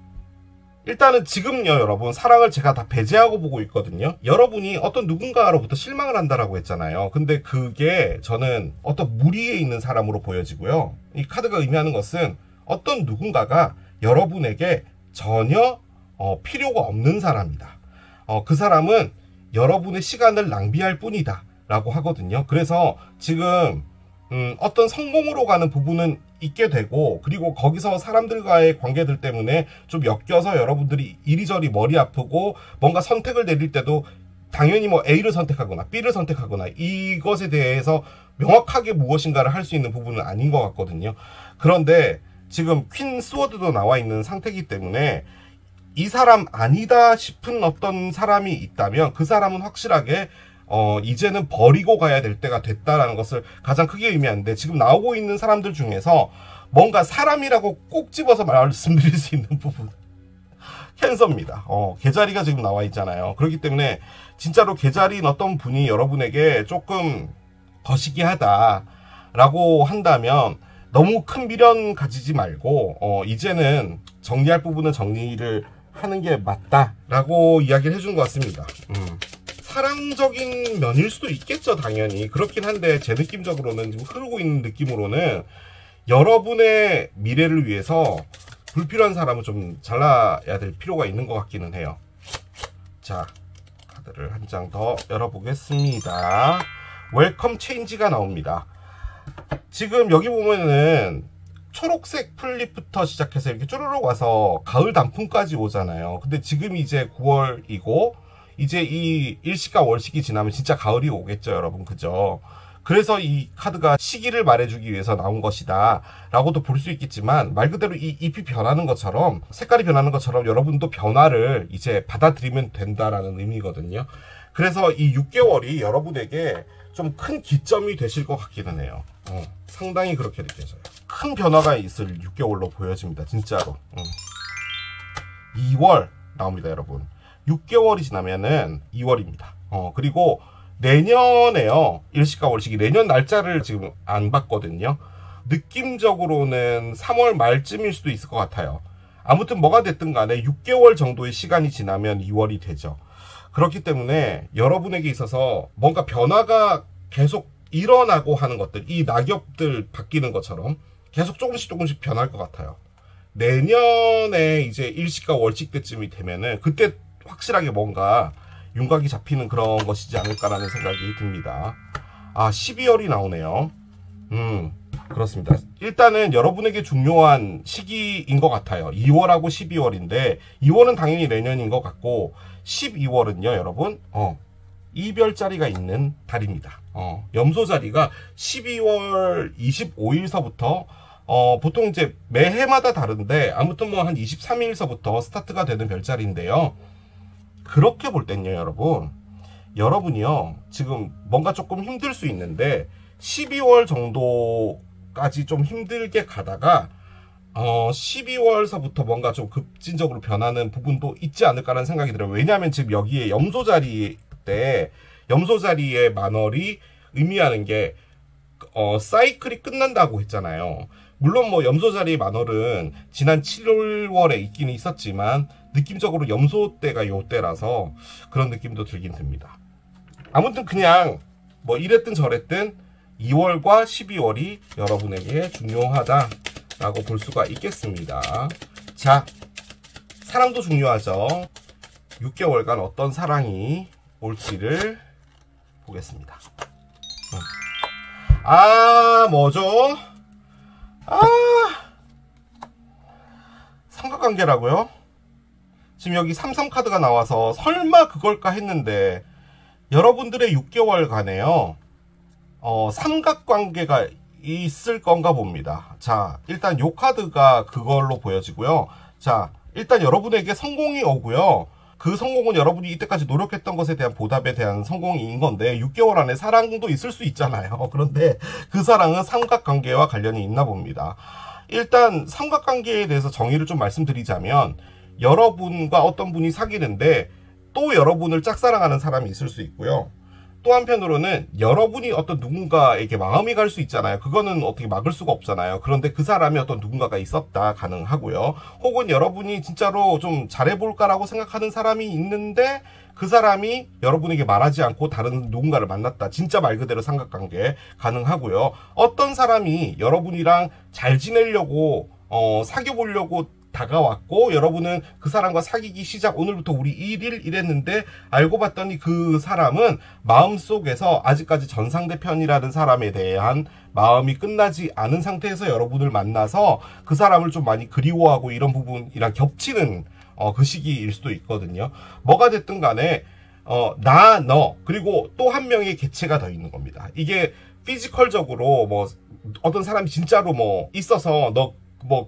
일단은 지금요 여러분, 사랑을 제가 다 배제하고 보고 있거든요. 여러분이 어떤 누군가로부터 실망을 한다라고 했잖아요. 근데 그게 저는 어떤 무리에 있는 사람으로 보여지고요. 이 카드가 의미하는 것은 어떤 누군가가 여러분에게 전혀 필요가 없는 사람이다. 그 사람은 여러분의 시간을 낭비할 뿐이다 라고 하거든요. 그래서 지금 어떤 성공으로 가는 부분은 있게 되고, 그리고 거기서 사람들과의 관계들 때문에 좀 엮여서 여러분들이 이리저리 머리 아프고 뭔가 선택을 내릴 때도 당연히 뭐 A를 선택하거나 B를 선택하거나 이것에 대해서 명확하게 무엇인가를 할 수 있는 부분은 아닌 것 같거든요. 그런데 지금 퀸 스워드도 나와 있는 상태이기 때문에 이 사람 아니다 싶은 어떤 사람이 있다면 그 사람은 확실하게 이제는 버리고 가야 될 때가 됐다라는 것을 가장 크게 의미하는데, 지금 나오고 있는 사람들 중에서 뭔가 사람이라고 꼭 집어서 말씀드릴 수 있는 부분 캔서입니다. 계자리가 지금 나와 있잖아요. 그렇기 때문에 진짜로 계자리인 어떤 분이 여러분에게 조금 거시기하다라고 한다면 너무 큰 미련 가지지 말고 이제는 정리할 부분은 정리를 하는 게 맞다라고 이야기를 해준 것 같습니다. 사랑적인 면일 수도 있겠죠, 당연히. 그렇긴 한데 제 느낌적으로는, 지금 흐르고 있는 느낌으로는 여러분의 미래를 위해서 불필요한 사람은 좀 잘라야 될 필요가 있는 것 같기는 해요. 자, 카드를 한 장 더 열어보겠습니다. 웰컴 체인지가 나옵니다. 지금 여기 보면은 초록색 풀잎부터 시작해서 이렇게 쭈르륵 와서 가을 단풍까지 오잖아요. 근데 지금 이제 9월이고 이제 이 일시가 월식이 지나면 진짜 가을이 오겠죠, 여러분. 그죠? 그래서 이 카드가 시기를 말해주기 위해서 나온 것이다 라고도 볼 수 있겠지만, 말 그대로 이 잎이 변하는 것처럼, 색깔이 변하는 것처럼 여러분도 변화를 이제 받아들이면 된다라는 의미거든요. 그래서 이 6개월이 여러분에게 좀 큰 기점이 되실 것 같기는 해요. 상당히 그렇게 느껴져요. 큰 변화가 있을 6개월로 보여집니다, 진짜로. 2월 나옵니다, 여러분. 6개월이 지나면은 2월입니다. 그리고 내년에요, 일시가 월식이 내년 날짜를 지금 안 봤거든요. 느낌적으로는 3월 말쯤일 수도 있을 것 같아요. 아무튼 뭐가 됐든 간에 6개월 정도의 시간이 지나면 2월이 되죠. 그렇기 때문에 여러분에게 있어서 뭔가 변화가 계속 일어나고 하는 것들, 이 낙엽들 바뀌는 것처럼 계속 조금씩 변할 것 같아요. 내년에 이제 일시가 월식 때쯤이 되면은 그때 확실하게 뭔가 윤곽이 잡히는 그런 것이지 않을까라는 생각이 듭니다. 12월이 나오네요. 그렇습니다. 일단은 여러분에게 중요한 시기인 것 같아요. 2월하고 12월인데 2월은 당연히 내년인 것 같고 12월은요, 여러분, 이별자리가 있는 달입니다. 염소자리가 12월 25일서부터 보통 이제 매해마다 다른데 아무튼 뭐 한 23일서부터 스타트가 되는 별자리인데요. 그렇게 볼 땐요, 여러분이요 지금 뭔가 조금 힘들 수 있는데 12월 정도까지 좀 힘들게 가다가 12월서부터 뭔가 좀 급진적으로 변하는 부분도 있지 않을까라는 생각이 들어요. 왜냐하면 지금 여기에 염소자리 때 염소자리의 만월이 의미하는 게 사이클이 끝난다고 했잖아요. 물론 뭐 염소자리 만월은 지난 7월에 있기는 있었지만 느낌적으로 염소 때가 요 때라서 그런 느낌도 들긴 듭니다. 아무튼 그냥 뭐 이랬든 저랬든 2월과 12월이 여러분에게 중요하다라고 볼 수가 있겠습니다. 자, 사랑도 중요하죠. 6개월간 어떤 사랑이 올지를 보겠습니다. 뭐죠? 삼각관계라고요? 지금 여기 삼삼 카드가 나와서 설마 그걸까 했는데 여러분들의 6개월간에요 삼각관계가 있을 건가 봅니다. 자, 일단 요 카드가 그걸로 보여지고요. 자, 일단 여러분에게 성공이 오고요. 그 성공은 여러분이 이때까지 노력했던 것에 대한 보답에 대한 성공인 건데 6개월 안에 사랑도 있을 수 있잖아요. 그런데 그 사랑은 삼각관계와 관련이 있나 봅니다. 일단 삼각관계에 대해서 정의를 좀 말씀드리자면 여러분과 어떤 분이 사귀는데 또 여러분을 짝사랑하는 사람이 있을 수 있고요. 또 한편으로는 여러분이 어떤 누군가에게 마음이 갈 수 있잖아요. 그거는 어떻게 막을 수가 없잖아요. 그런데 그 사람이 어떤 누군가가 있었다 가능하고요. 혹은 여러분이 진짜로 좀 잘해볼까라고 생각하는 사람이 있는데 그 사람이 여러분에게 말하지 않고 다른 누군가를 만났다. 진짜 말 그대로 삼각관계 가능하고요. 어떤 사람이 여러분이랑 잘 지내려고 사귀어보려고 다가왔고 여러분은 그 사람과 사귀기 시작 오늘부터 우리 1일 이랬는데 알고 봤더니 그 사람은 마음속에서 아직까지 전상대편이라는 사람에 대한 마음이 끝나지 않은 상태에서 여러분을 만나서 그 사람을 좀 많이 그리워하고 이런 부분이랑 겹치는 그 시기일 수도 있거든요. 뭐가 됐든 간에 너 그리고 또 한 명의 개체가 더 있는 겁니다. 이게 피지컬적으로 뭐 어떤 사람이 진짜로 뭐 있어서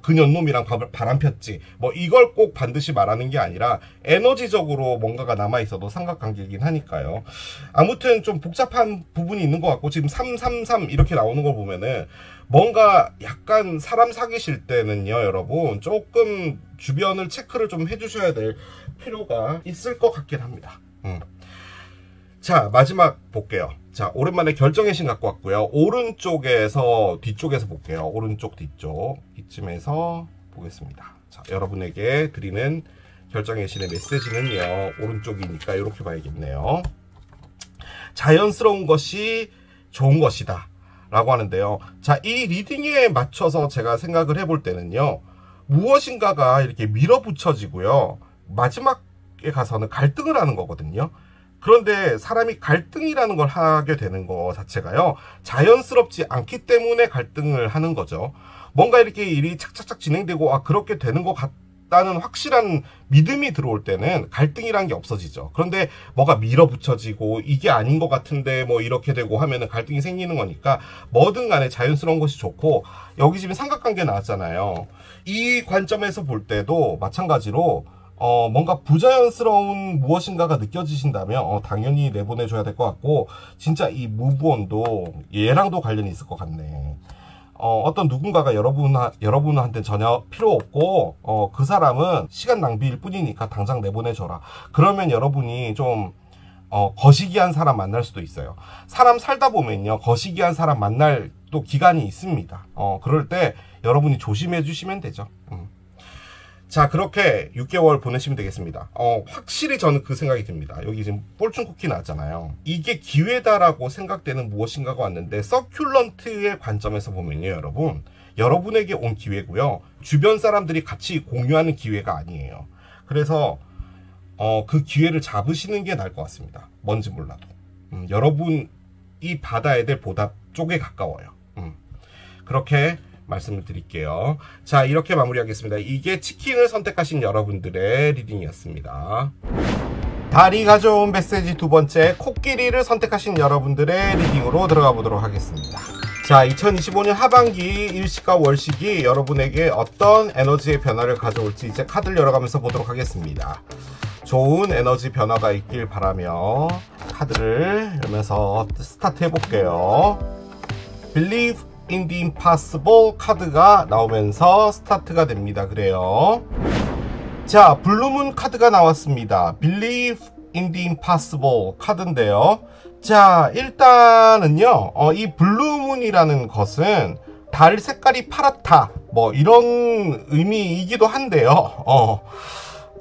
그년놈이랑 바람 폈지 이걸 꼭 반드시 말하는 게 아니라 에너지적으로 뭔가가 남아있어도 삼각관계이긴 하니까요. 아무튼 좀 복잡한 부분이 있는 것 같고 지금 333 이렇게 나오는 걸 보면은 뭔가 약간 사람 사귀실 때는요 여러분 조금 주변을 체크를 좀 해주셔야 될 필요가 있을 것 같긴 합니다. 자, 마지막 볼게요. 자, 오랜만에 결정의 신 갖고 왔고요. 오른쪽에서 뒤쪽에서 볼게요. 오른쪽 뒤쪽 이쯤에서 보겠습니다. 자, 여러분에게 드리는 결정의 신의 메시지는요 오른쪽이니까 이렇게 봐야겠네요. 자연스러운 것이 좋은 것이다 라고 하는데요. 자, 이 리딩에 맞춰서 제가 생각을 해볼 때는요 무엇인가가 이렇게 밀어붙여지고요 마지막에 가서는 갈등을 하는 거거든요. 그런데 사람이 갈등이라는 걸 하게 되는 거 자체가요 자연스럽지 않기 때문에 갈등을 하는 거죠. 뭔가 이렇게 일이 착착착 진행되고 그렇게 되는 것 같다는 확실한 믿음이 들어올 때는 갈등이란 게 없어지죠. 그런데 뭐가 밀어붙여지고 이게 아닌 것 같은데 이렇게 되고 하면은 갈등이 생기는 거니까 뭐든 간에 자연스러운 것이 좋고, 여기 지금 삼각관계 나왔잖아요. 이 관점에서 볼 때도 마찬가지로 뭔가 부자연스러운 무엇인가가 느껴지신다면 당연히 내보내줘야 될 것 같고, 진짜 이 무브온도 얘랑도 관련이 있을 것 같네. 어떤 누군가가 여러분한테 전혀 필요 없고 그 사람은 시간 낭비일 뿐이니까 당장 내보내줘라. 그러면 여러분이 좀 거시기한 사람 만날 수도 있어요. 사람 살다 보면요 거시기한 사람 만날 또 기간이 있습니다. 그럴 때 여러분이 조심해 주시면 되죠. 자, 그렇게 6개월 보내시면 되겠습니다. 확실히 저는 그 생각이 듭니다. 여기 지금 폴춘 쿠키 나왔잖아요. 이게 기회다라고 생각되는 무엇인가가 왔는데, 서큘런트의 관점에서 보면요 여러분, 여러분에게 온 기회고요 주변 사람들이 같이 공유하는 기회가 아니에요. 그래서 그 기회를 잡으시는 게 나을 것 같습니다. 뭔지 몰라도 여러분이 받아야 될 보답 쪽에 가까워요. 그렇게 말씀을 드릴게요. 자, 이렇게 마무리하겠습니다. 이게 치킨을 선택하신 여러분들의 리딩이었습니다. 달이 가져온 메시지 두 번째, 코끼리를 선택하신 여러분들의 리딩으로 들어가 보도록 하겠습니다. 자, 2025년 하반기 일시과 월시기 여러분에게 어떤 에너지의 변화를 가져올지 이제 카드를 열어가면서 보도록 하겠습니다. 좋은 에너지 변화가 있길 바라며 카드를 열면서 스타트 해볼게요. Believe in the impossible 카드가 나오면서 스타트가 됩니다. 그래요. 자, 블루문 카드가 나왔습니다. Believe in the impossible 카드인데요. 자, 일단은요 이 블루문이라는 것은 달 색깔이 파랗다 이런 의미이기도 한데요.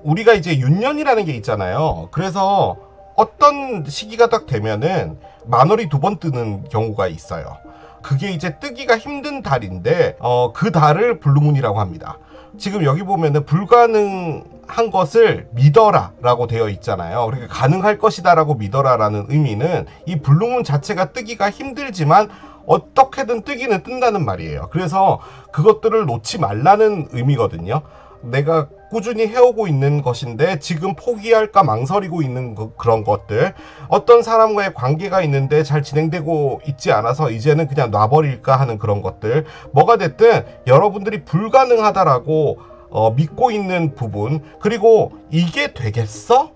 우리가 이제 윤년이라는 게 있잖아요. 그래서 어떤 시기가 딱 되면은 만월이 두 번 뜨는 경우가 있어요. 그게 이제 뜨기가 힘든 달인데 그 달을 블루문이라고 합니다. 지금 여기 보면은 불가능한 것을 믿어라 라고 되어 있잖아요. 그러니까 가능할 것이다 라고 믿어라 라는 의미는 이 블루문 자체가 뜨기가 힘들지만 어떻게든 뜨기는 뜬다는 말이에요. 그래서 그것들을 놓지 말라는 의미거든요. 내가 꾸준히 해오고 있는 것인데 지금 포기할까 망설이고 있는 그런 것들, 어떤 사람과의 관계가 있는데 잘 진행되고 있지 않아서 이제는 그냥 놔버릴까 하는 그런 것들, 뭐가 됐든 여러분들이 불가능하다라고 믿고 있는 부분, 그리고 이게 되겠어?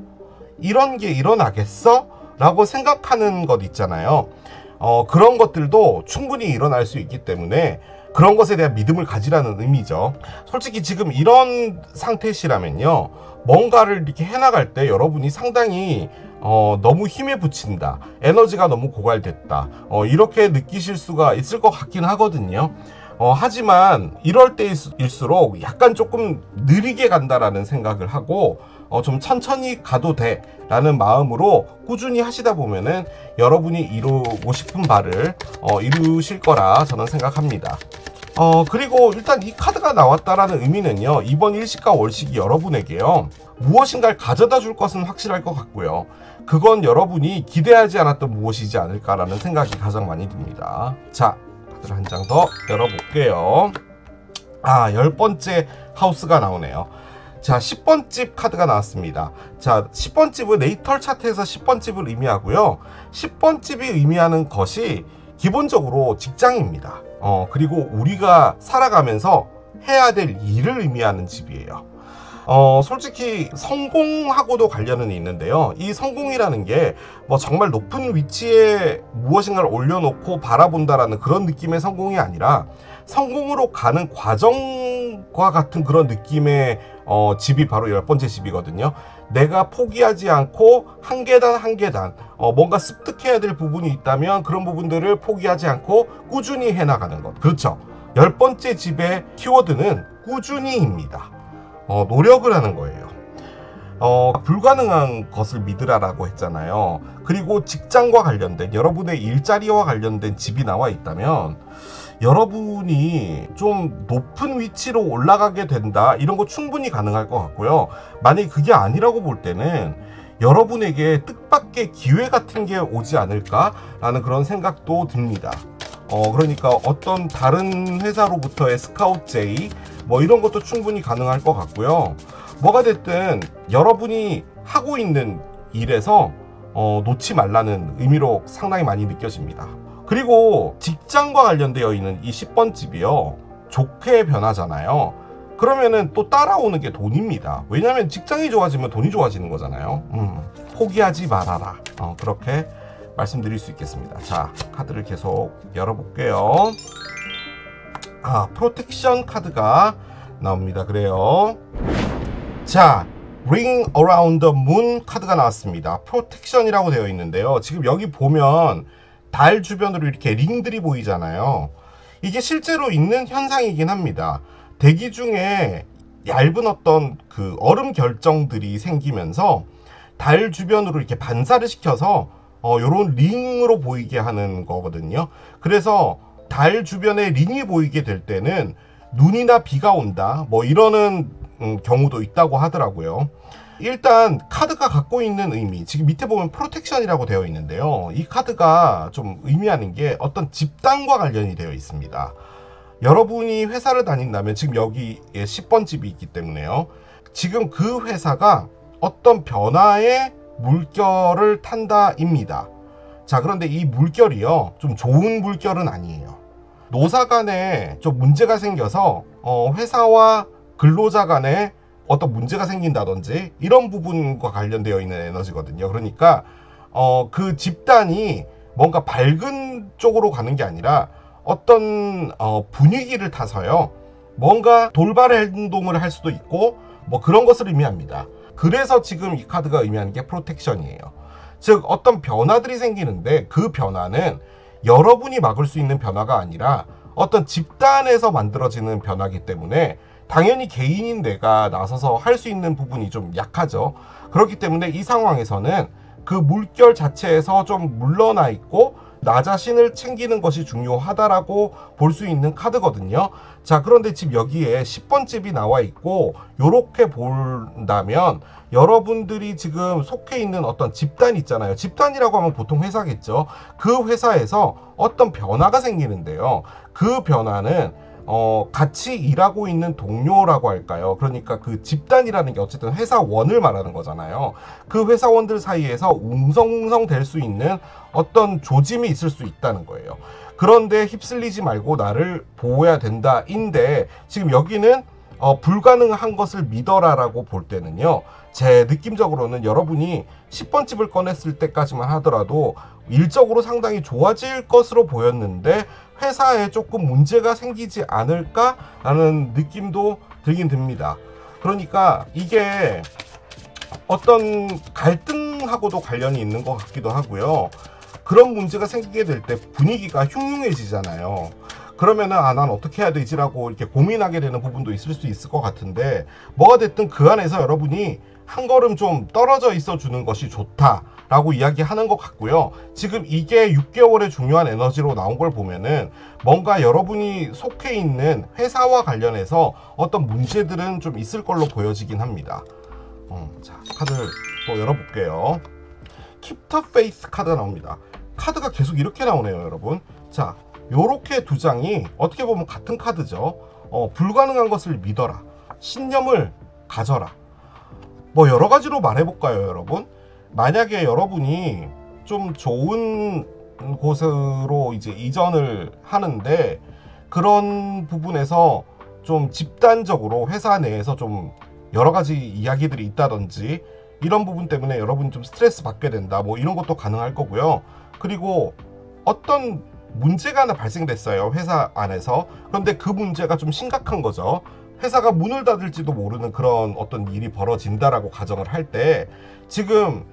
이런 게 일어나겠어? 라고 생각하는 것 있잖아요. 그런 것들도 충분히 일어날 수 있기 때문에 그런 것에 대한 믿음을 가지라는 의미죠. 솔직히 지금 이런 상태시라면요, 뭔가를 이렇게 해나갈 때 여러분이 상당히 너무 힘에 부친다, 에너지가 너무 고갈됐다, 이렇게 느끼실 수가 있을 것 같긴 하거든요. 하지만 이럴 때일수록 약간 조금 느리게 간다라는 생각을 하고 좀 천천히 가도 돼 라는 마음으로 꾸준히 하시다 보면은 여러분이 이루고 싶은 바를 이루실 거라 저는 생각합니다. 그리고 일단 이 카드가 나왔다라는 의미는요, 이번 일식과 월식이 여러분에게요, 무엇인가를 가져다 줄 것은 확실할 것 같고요, 그건 여러분이 기대하지 않았던 무엇이지 않을까라는 생각이 가장 많이 듭니다. 자, 카드를 한 장 더 열어볼게요. 10번째 하우스가 나오네요. 자, 10번 집 카드가 나왔습니다. 자, 10번 집은 네이털 차트에서 10번 집을 의미하고요, 10번 집이 의미하는 것이 기본적으로 직장입니다. 그리고 우리가 살아가면서 해야 될 일을 의미하는 집이에요. 솔직히 성공하고도 관련은 있는데요, 이 성공이라는 게 뭐 정말 높은 위치에 무엇인가를 올려놓고 바라본다라는 그런 느낌의 성공이 아니라 성공으로 가는 과정과 같은 그런 느낌의 집이 바로 10번째 집이거든요. 내가 포기하지 않고 한 계단 한 계단 뭔가 습득해야 될 부분이 있다면 그런 부분들을 포기하지 않고 꾸준히 해나가는 것. 그렇죠. 10번째 집의 키워드는 꾸준히입니다. 노력을 하는 거예요. 불가능한 것을 믿으라라고 했잖아요. 그리고 직장과 관련된, 여러분의 일자리와 관련된 집이 나와 있다면 여러분이 좀 높은 위치로 올라가게 된다, 이런 거 충분히 가능할 것 같고요. 만약에 그게 아니라고 볼 때는 여러분에게 뜻밖의 기회 같은 게 오지 않을까라는 그런 생각도 듭니다. 그러니까 어떤 다른 회사로부터의 스카우트 제의 뭐 이런 것도 충분히 가능할 것 같고요. 뭐가 됐든 여러분이 하고 있는 일에서 놓지 말라는 의미로 상당히 많이 느껴집니다. 그리고 직장과 관련되어 있는 이 10번 집이요, 좋게 변하잖아요. 그러면은 또 따라오는 게 돈입니다. 왜냐하면 직장이 좋아지면 돈이 좋아지는 거잖아요. 포기하지 말아라, 그렇게 말씀드릴 수 있겠습니다. 자, 카드를 계속 열어볼게요. 프로텍션 카드가 나옵니다. 그래요. 자, Ring Around the Moon 카드가 나왔습니다. 프로텍션이라고 되어 있는데요, 지금 여기 보면 달 주변으로 이렇게 링들이 보이잖아요. 이게 실제로 있는 현상이긴 합니다. 대기 중에 얇은 어떤 그 얼음 결정들이 생기면서 달 주변으로 이렇게 반사를 시켜서 요런 링으로 보이게 하는 거거든요. 그래서 달 주변에 링이 보이게 될 때는 눈이나 비가 온다, 뭐 이러는 경우도 있다고 하더라고요. 일단 카드가 갖고 있는 의미, 지금 밑에 보면 프로텍션이라고 되어 있는데요, 이 카드가 좀 의미하는 게 어떤 집단과 관련이 되어 있습니다. 여러분이 회사를 다닌다면 지금 여기에 10번 집이 있기 때문에요, 지금 그 회사가 어떤 변화의 물결을 탄다입니다. 자, 그런데 이 물결이요, 좀 좋은 물결은 아니에요. 노사 간에 좀 문제가 생겨서 회사와 근로자 간에 어떤 문제가 생긴다든지 이런 부분과 관련되어 있는 에너지거든요. 그러니까 그 집단이 뭔가 밝은 쪽으로 가는 게 아니라 어떤 분위기를 타서요, 뭔가 돌발 행동을 할 수도 있고 뭐 그런 것을 의미합니다. 그래서 지금 이 카드가 의미하는 게 프로텍션이에요. 즉 어떤 변화들이 생기는데 그 변화는 여러분이 막을 수 있는 변화가 아니라 어떤 집단에서 만들어지는 변화이기 때문에 당연히 개인인 내가 나서서 할 수 있는 부분이 좀 약하죠. 그렇기 때문에 이 상황에서는 그 물결 자체에서 좀 물러나 있고 나 자신을 챙기는 것이 중요하다라고 볼 수 있는 카드거든요. 자, 그런데 지금 여기에 10번 집이 나와 있고, 요렇게 본다면 여러분들이 지금 속해 있는 어떤 집단 있잖아요. 집단이라고 하면 보통 회사겠죠. 그 회사에서 어떤 변화가 생기는데요. 그 변화는 같이 일하고 있는 동료라고 할까요? 그러니까 그 집단이라는 게 어쨌든 회사원을 말하는 거잖아요. 그 회사원들 사이에서 웅성웅성 될 수 있는 어떤 조짐이 있을 수 있다는 거예요. 그런데 휩쓸리지 말고 나를 보호해야 된다 인데, 지금 여기는 불가능한 것을 믿어라라고 볼 때는요, 제 느낌적으로는 여러분이 10번 집을 꺼냈을 때까지만 하더라도 일적으로 상당히 좋아질 것으로 보였는데 회사에 조금 문제가 생기지 않을까라는 느낌도 들긴 듭니다. 그러니까 이게 어떤 갈등하고도 관련이 있는 것 같기도 하고요. 그런 문제가 생기게 될 때 분위기가 흉흉해지잖아요. 그러면은 난 어떻게 해야 되지라고 이렇게 고민하게 되는 부분도 있을 수 있을 것 같은데, 뭐가 됐든 그 안에서 여러분이 한 걸음 좀 떨어져 있어 주는 것이 좋다라고 이야기하는 것 같고요. 지금 이게 6개월의 중요한 에너지로 나온 걸 보면은 뭔가 여러분이 속해 있는 회사와 관련해서 어떤 문제들은 좀 있을 걸로 보여지긴 합니다. 자, 카드를 또 열어볼게요. Keep the Faith 카드가 나옵니다. 카드가 계속 이렇게 나오네요, 여러분. 자, 요렇게 두 장이 어떻게 보면 같은 카드죠. 불가능한 것을 믿어라, 신념을 가져라. 뭐 여러 가지로 말해볼까요, 여러분? 만약에 여러분이 좀 좋은 곳으로 이제 이전을 하는데, 그런 부분에서 좀 집단적으로 회사 내에서 좀 여러 가지 이야기들이 있다든지 이런 부분 때문에 여러분이 좀 스트레스 받게 된다, 뭐 이런 것도 가능할 거고요. 그리고 어떤 문제가 하나 발생됐어요, 회사 안에서. 그런데 그 문제가 좀 심각한 거죠. 회사가 문을 닫을지도 모르는 그런 어떤 일이 벌어진다라고 가정을 할 때, 지금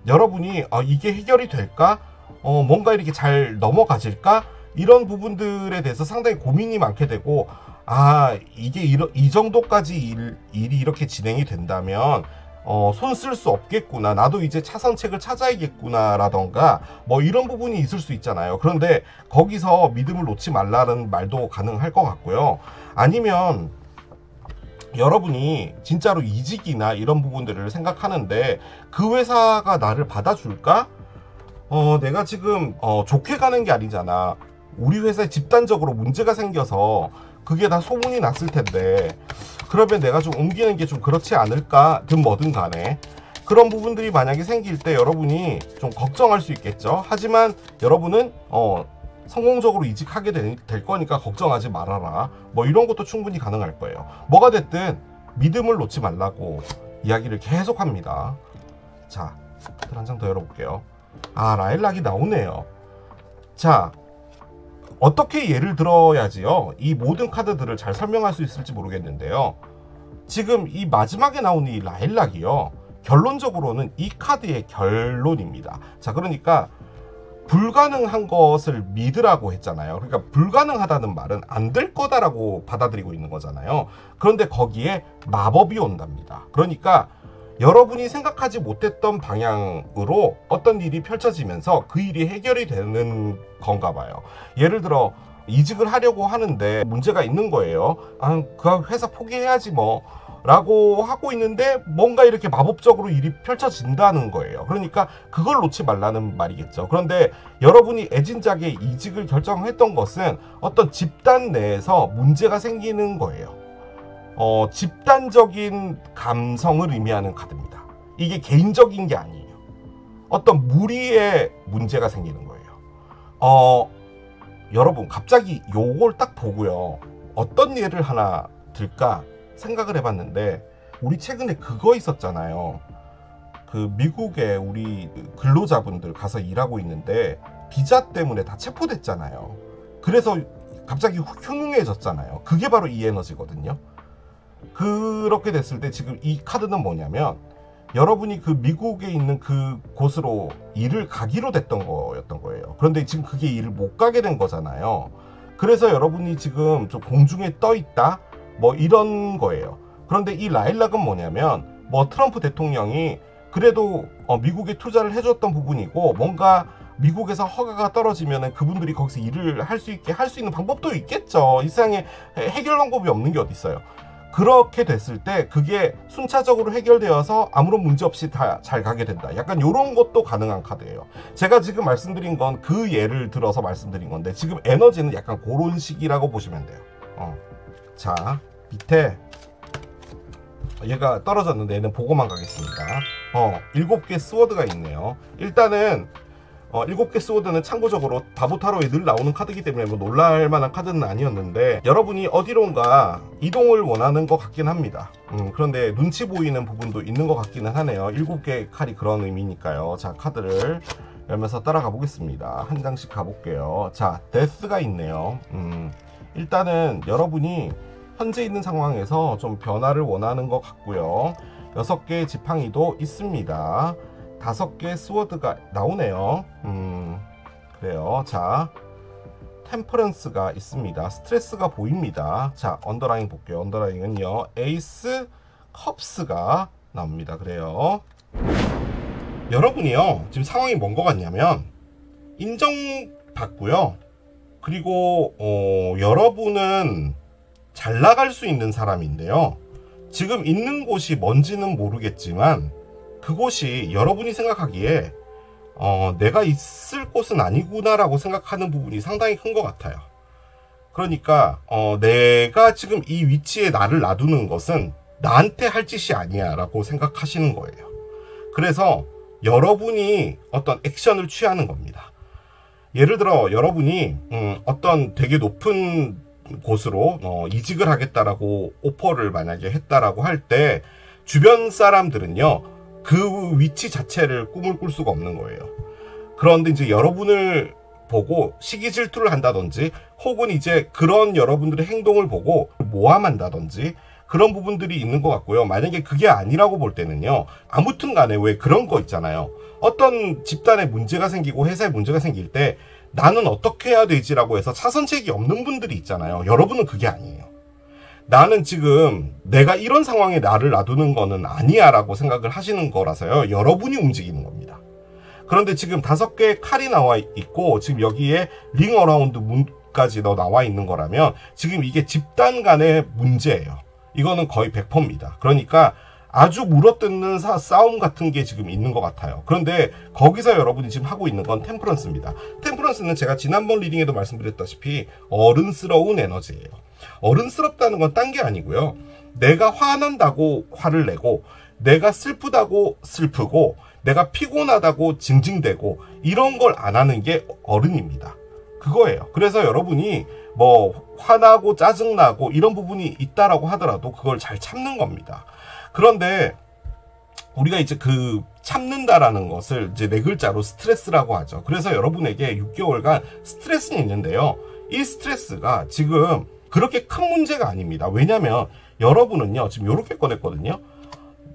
여러분이 이게 해결이 될까? 뭔가 이렇게 잘 넘어가질까? 이런 부분들에 대해서 상당히 고민이 많게 되고, 이게 이 정도까지 일이 이렇게 진행이 된다면 손 쓸 수 없겠구나, 나도 이제 차선책을 찾아야겠구나 라던가 뭐 이런 부분이 있을 수 있잖아요. 그런데 거기서 믿음을 놓지 말라는 말도 가능할 것 같고요. 아니면 여러분이 진짜로 이직이나 이런 부분들을 생각하는데, 그 회사가 나를 받아줄까? 내가 지금 좋게 가는 게 아니잖아. 우리 회사에 집단적으로 문제가 생겨서 그게 다 소문이 났을 텐데, 그러면 내가 좀 옮기는 게 좀 그렇지 않을까?든 뭐든 간에 그런 부분들이 만약에 생길 때 여러분이 좀 걱정할 수 있겠죠. 하지만 여러분은 성공적으로 이직하게 될 거니까 걱정하지 말아라, 뭐 이런 것도 충분히 가능할 거예요. 뭐가 됐든 믿음을 놓지 말라고 이야기를 계속 합니다. 자, 한 장 더 열어볼게요. 라일락이 나오네요. 자, 어떻게 예를 들어야지요 이 모든 카드들을 잘 설명할 수 있을지 모르겠는데요, 지금 이 마지막에 나온 이 라일락이요, 결론적으로는 이 카드의 결론입니다. 자, 그러니까 불가능한 것을 믿으라고 했잖아요. 그러니까 불가능하다는 말은 안 될 거다라고 받아들이고 있는 거잖아요. 그런데 거기에 마법이 온답니다. 그러니까 여러분이 생각하지 못했던 방향으로 어떤 일이 펼쳐지면서 그 일이 해결이 되는 건가 봐요. 예를 들어 이직을 하려고 하는데 문제가 있는 거예요. 그 회사 포기해야지 뭐 라고 하고 있는데 뭔가 이렇게 마법적으로 일이 펼쳐진다는 거예요. 그러니까 그걸 놓지 말라는 말이겠죠. 그런데 여러분이 애진작에 이직을 결정했던 것은 어떤 집단 내에서 문제가 생기는 거예요. 집단적인 감성을 의미하는 카드입니다. 이게 개인적인 게 아니에요. 어떤 무리의 문제가 생기는 거예요. 여러분 갑자기 요걸 딱 보고요, 어떤 예를 하나 들까 생각을 해봤는데, 우리 최근에 그거 있었잖아요. 그 미국에 우리 근로자분들 가서 일하고 있는데 비자 때문에 다 체포됐잖아요. 그래서 갑자기 흉흉해졌잖아요. 그게 바로 이 에너지거든요. 그렇게 됐을 때 지금 이 카드는 뭐냐면, 여러분이 그 미국에 있는 그 곳으로 일을 가기로 됐던 거였던 거예요. 그런데 지금 그게 일을 못 가게 된 거잖아요. 그래서 여러분이 지금 좀 공중에 떠 있다, 뭐 이런 거예요. 그런데 이 라일락은 뭐냐면, 뭐 트럼프 대통령이 그래도 미국에 투자를 해줬던 부분이고 뭔가 미국에서 허가가 떨어지면 그분들이 거기서 일을 할 수 있는 방법도 있겠죠. 이 세상에 해결 방법이 없는 게 어디 있어요. 그렇게 됐을 때 그게 순차적으로 해결되어서 아무런 문제 없이 다 잘 가게 된다. 약간 이런 것도 가능한 카드예요. 제가 지금 말씀드린 건 그 예를 들어서 말씀드린 건데, 지금 에너지는 약간 그런 식이라고 보시면 돼요. 자, 밑에 얘가 떨어졌는데 얘는 보고만 가겠습니다. 7개 스워드가 있네요. 일단은 7개 스워드는 참고적으로 바보타로에 늘 나오는 카드이기 때문에 뭐 놀랄만한 카드는 아니었는데, 여러분이 어디론가 이동을 원하는 것 같긴 합니다. 그런데 눈치 보이는 부분도 있는 것 같기는 하네요. 7개의 칼이 그런 의미니까요. 자, 카드를 열면서 따라가 보겠습니다. 한 장씩 가볼게요. 자, 데스가 있네요. 일단은 여러분이 현재 있는 상황에서 좀 변화를 원하는 것 같고요. 6개의 지팡이도 있습니다. 5개의 스워드가 나오네요. 그래요. 자, 템퍼런스가 있습니다. 스트레스가 보입니다. 자, 언더라인 볼게요. 언더라인은요, 에이스 컵스가 나옵니다. 그래요. 여러분이요, 지금 상황이 뭔 것 같냐면, 인정받고요. 그리고 여러분은 잘 나갈 수 있는 사람인데요. 지금 있는 곳이 뭔지는 모르겠지만 그곳이 여러분이 생각하기에 내가 있을 곳은 아니구나 라고 생각하는 부분이 상당히 큰 것 같아요. 그러니까 내가 지금 이 위치에 나를 놔두는 것은 나한테 할 짓이 아니야 라고 생각하시는 거예요. 그래서 여러분이 어떤 액션을 취하는 겁니다. 예를 들어 여러분이 어떤 되게 높은 곳으로 이직을 하겠다라고 오퍼를 만약에 했다라고 할 때, 주변 사람들은요 그 위치 자체를 꿈을 꿀 수가 없는 거예요. 그런데 이제 여러분을 보고 시기 질투를 한다든지, 혹은 이제 그런 여러분들의 행동을 보고 모함한다든지, 그런 부분들이 있는 것 같고요. 만약에 그게 아니라고 볼 때는요, 아무튼 간에 왜 그런 거 있잖아요. 어떤 집단에 문제가 생기고 회사에 문제가 생길 때 나는 어떻게 해야 되지라고 해서 차선책이 없는 분들이 있잖아요. 여러분은 그게 아니에요. 나는 지금 내가 이런 상황에 나를 놔두는 거는 아니야 라고 생각을 하시는 거라서요, 여러분이 움직이는 겁니다. 그런데 지금 5개의 칼이 나와 있고, 지금 여기에 링 어라운드 문까지 나와 있는 거라면 지금 이게 집단 간의 문제예요. 이거는 거의 100%입니다. 그러니까 아주 물어뜯는 싸움 같은 게 지금 있는 것 같아요. 그런데 거기서 여러분이 지금 하고 있는 건 템퍼런스입니다. 템퍼런스는 제가 지난번 리딩에도 말씀드렸다시피 어른스러운 에너지예요. 어른스럽다는 건 딴 게 아니고요. 내가 화난다고 화를 내고, 내가 슬프다고 슬프고, 내가 피곤하다고 징징대고, 이런 걸 안 하는 게 어른입니다. 그거예요. 그래서 여러분이 뭐 화나고 짜증나고 이런 부분이 있다라고 하더라도 그걸 잘 참는 겁니다. 그런데 우리가 이제 그 참는다라는 것을 이제 4글자로 스트레스라고 하죠. 그래서 여러분에게 6개월간 스트레스는 있는데요, 이 스트레스가 지금 그렇게 큰 문제가 아닙니다. 왜냐면 여러분은요, 지금 이렇게 꺼냈거든요.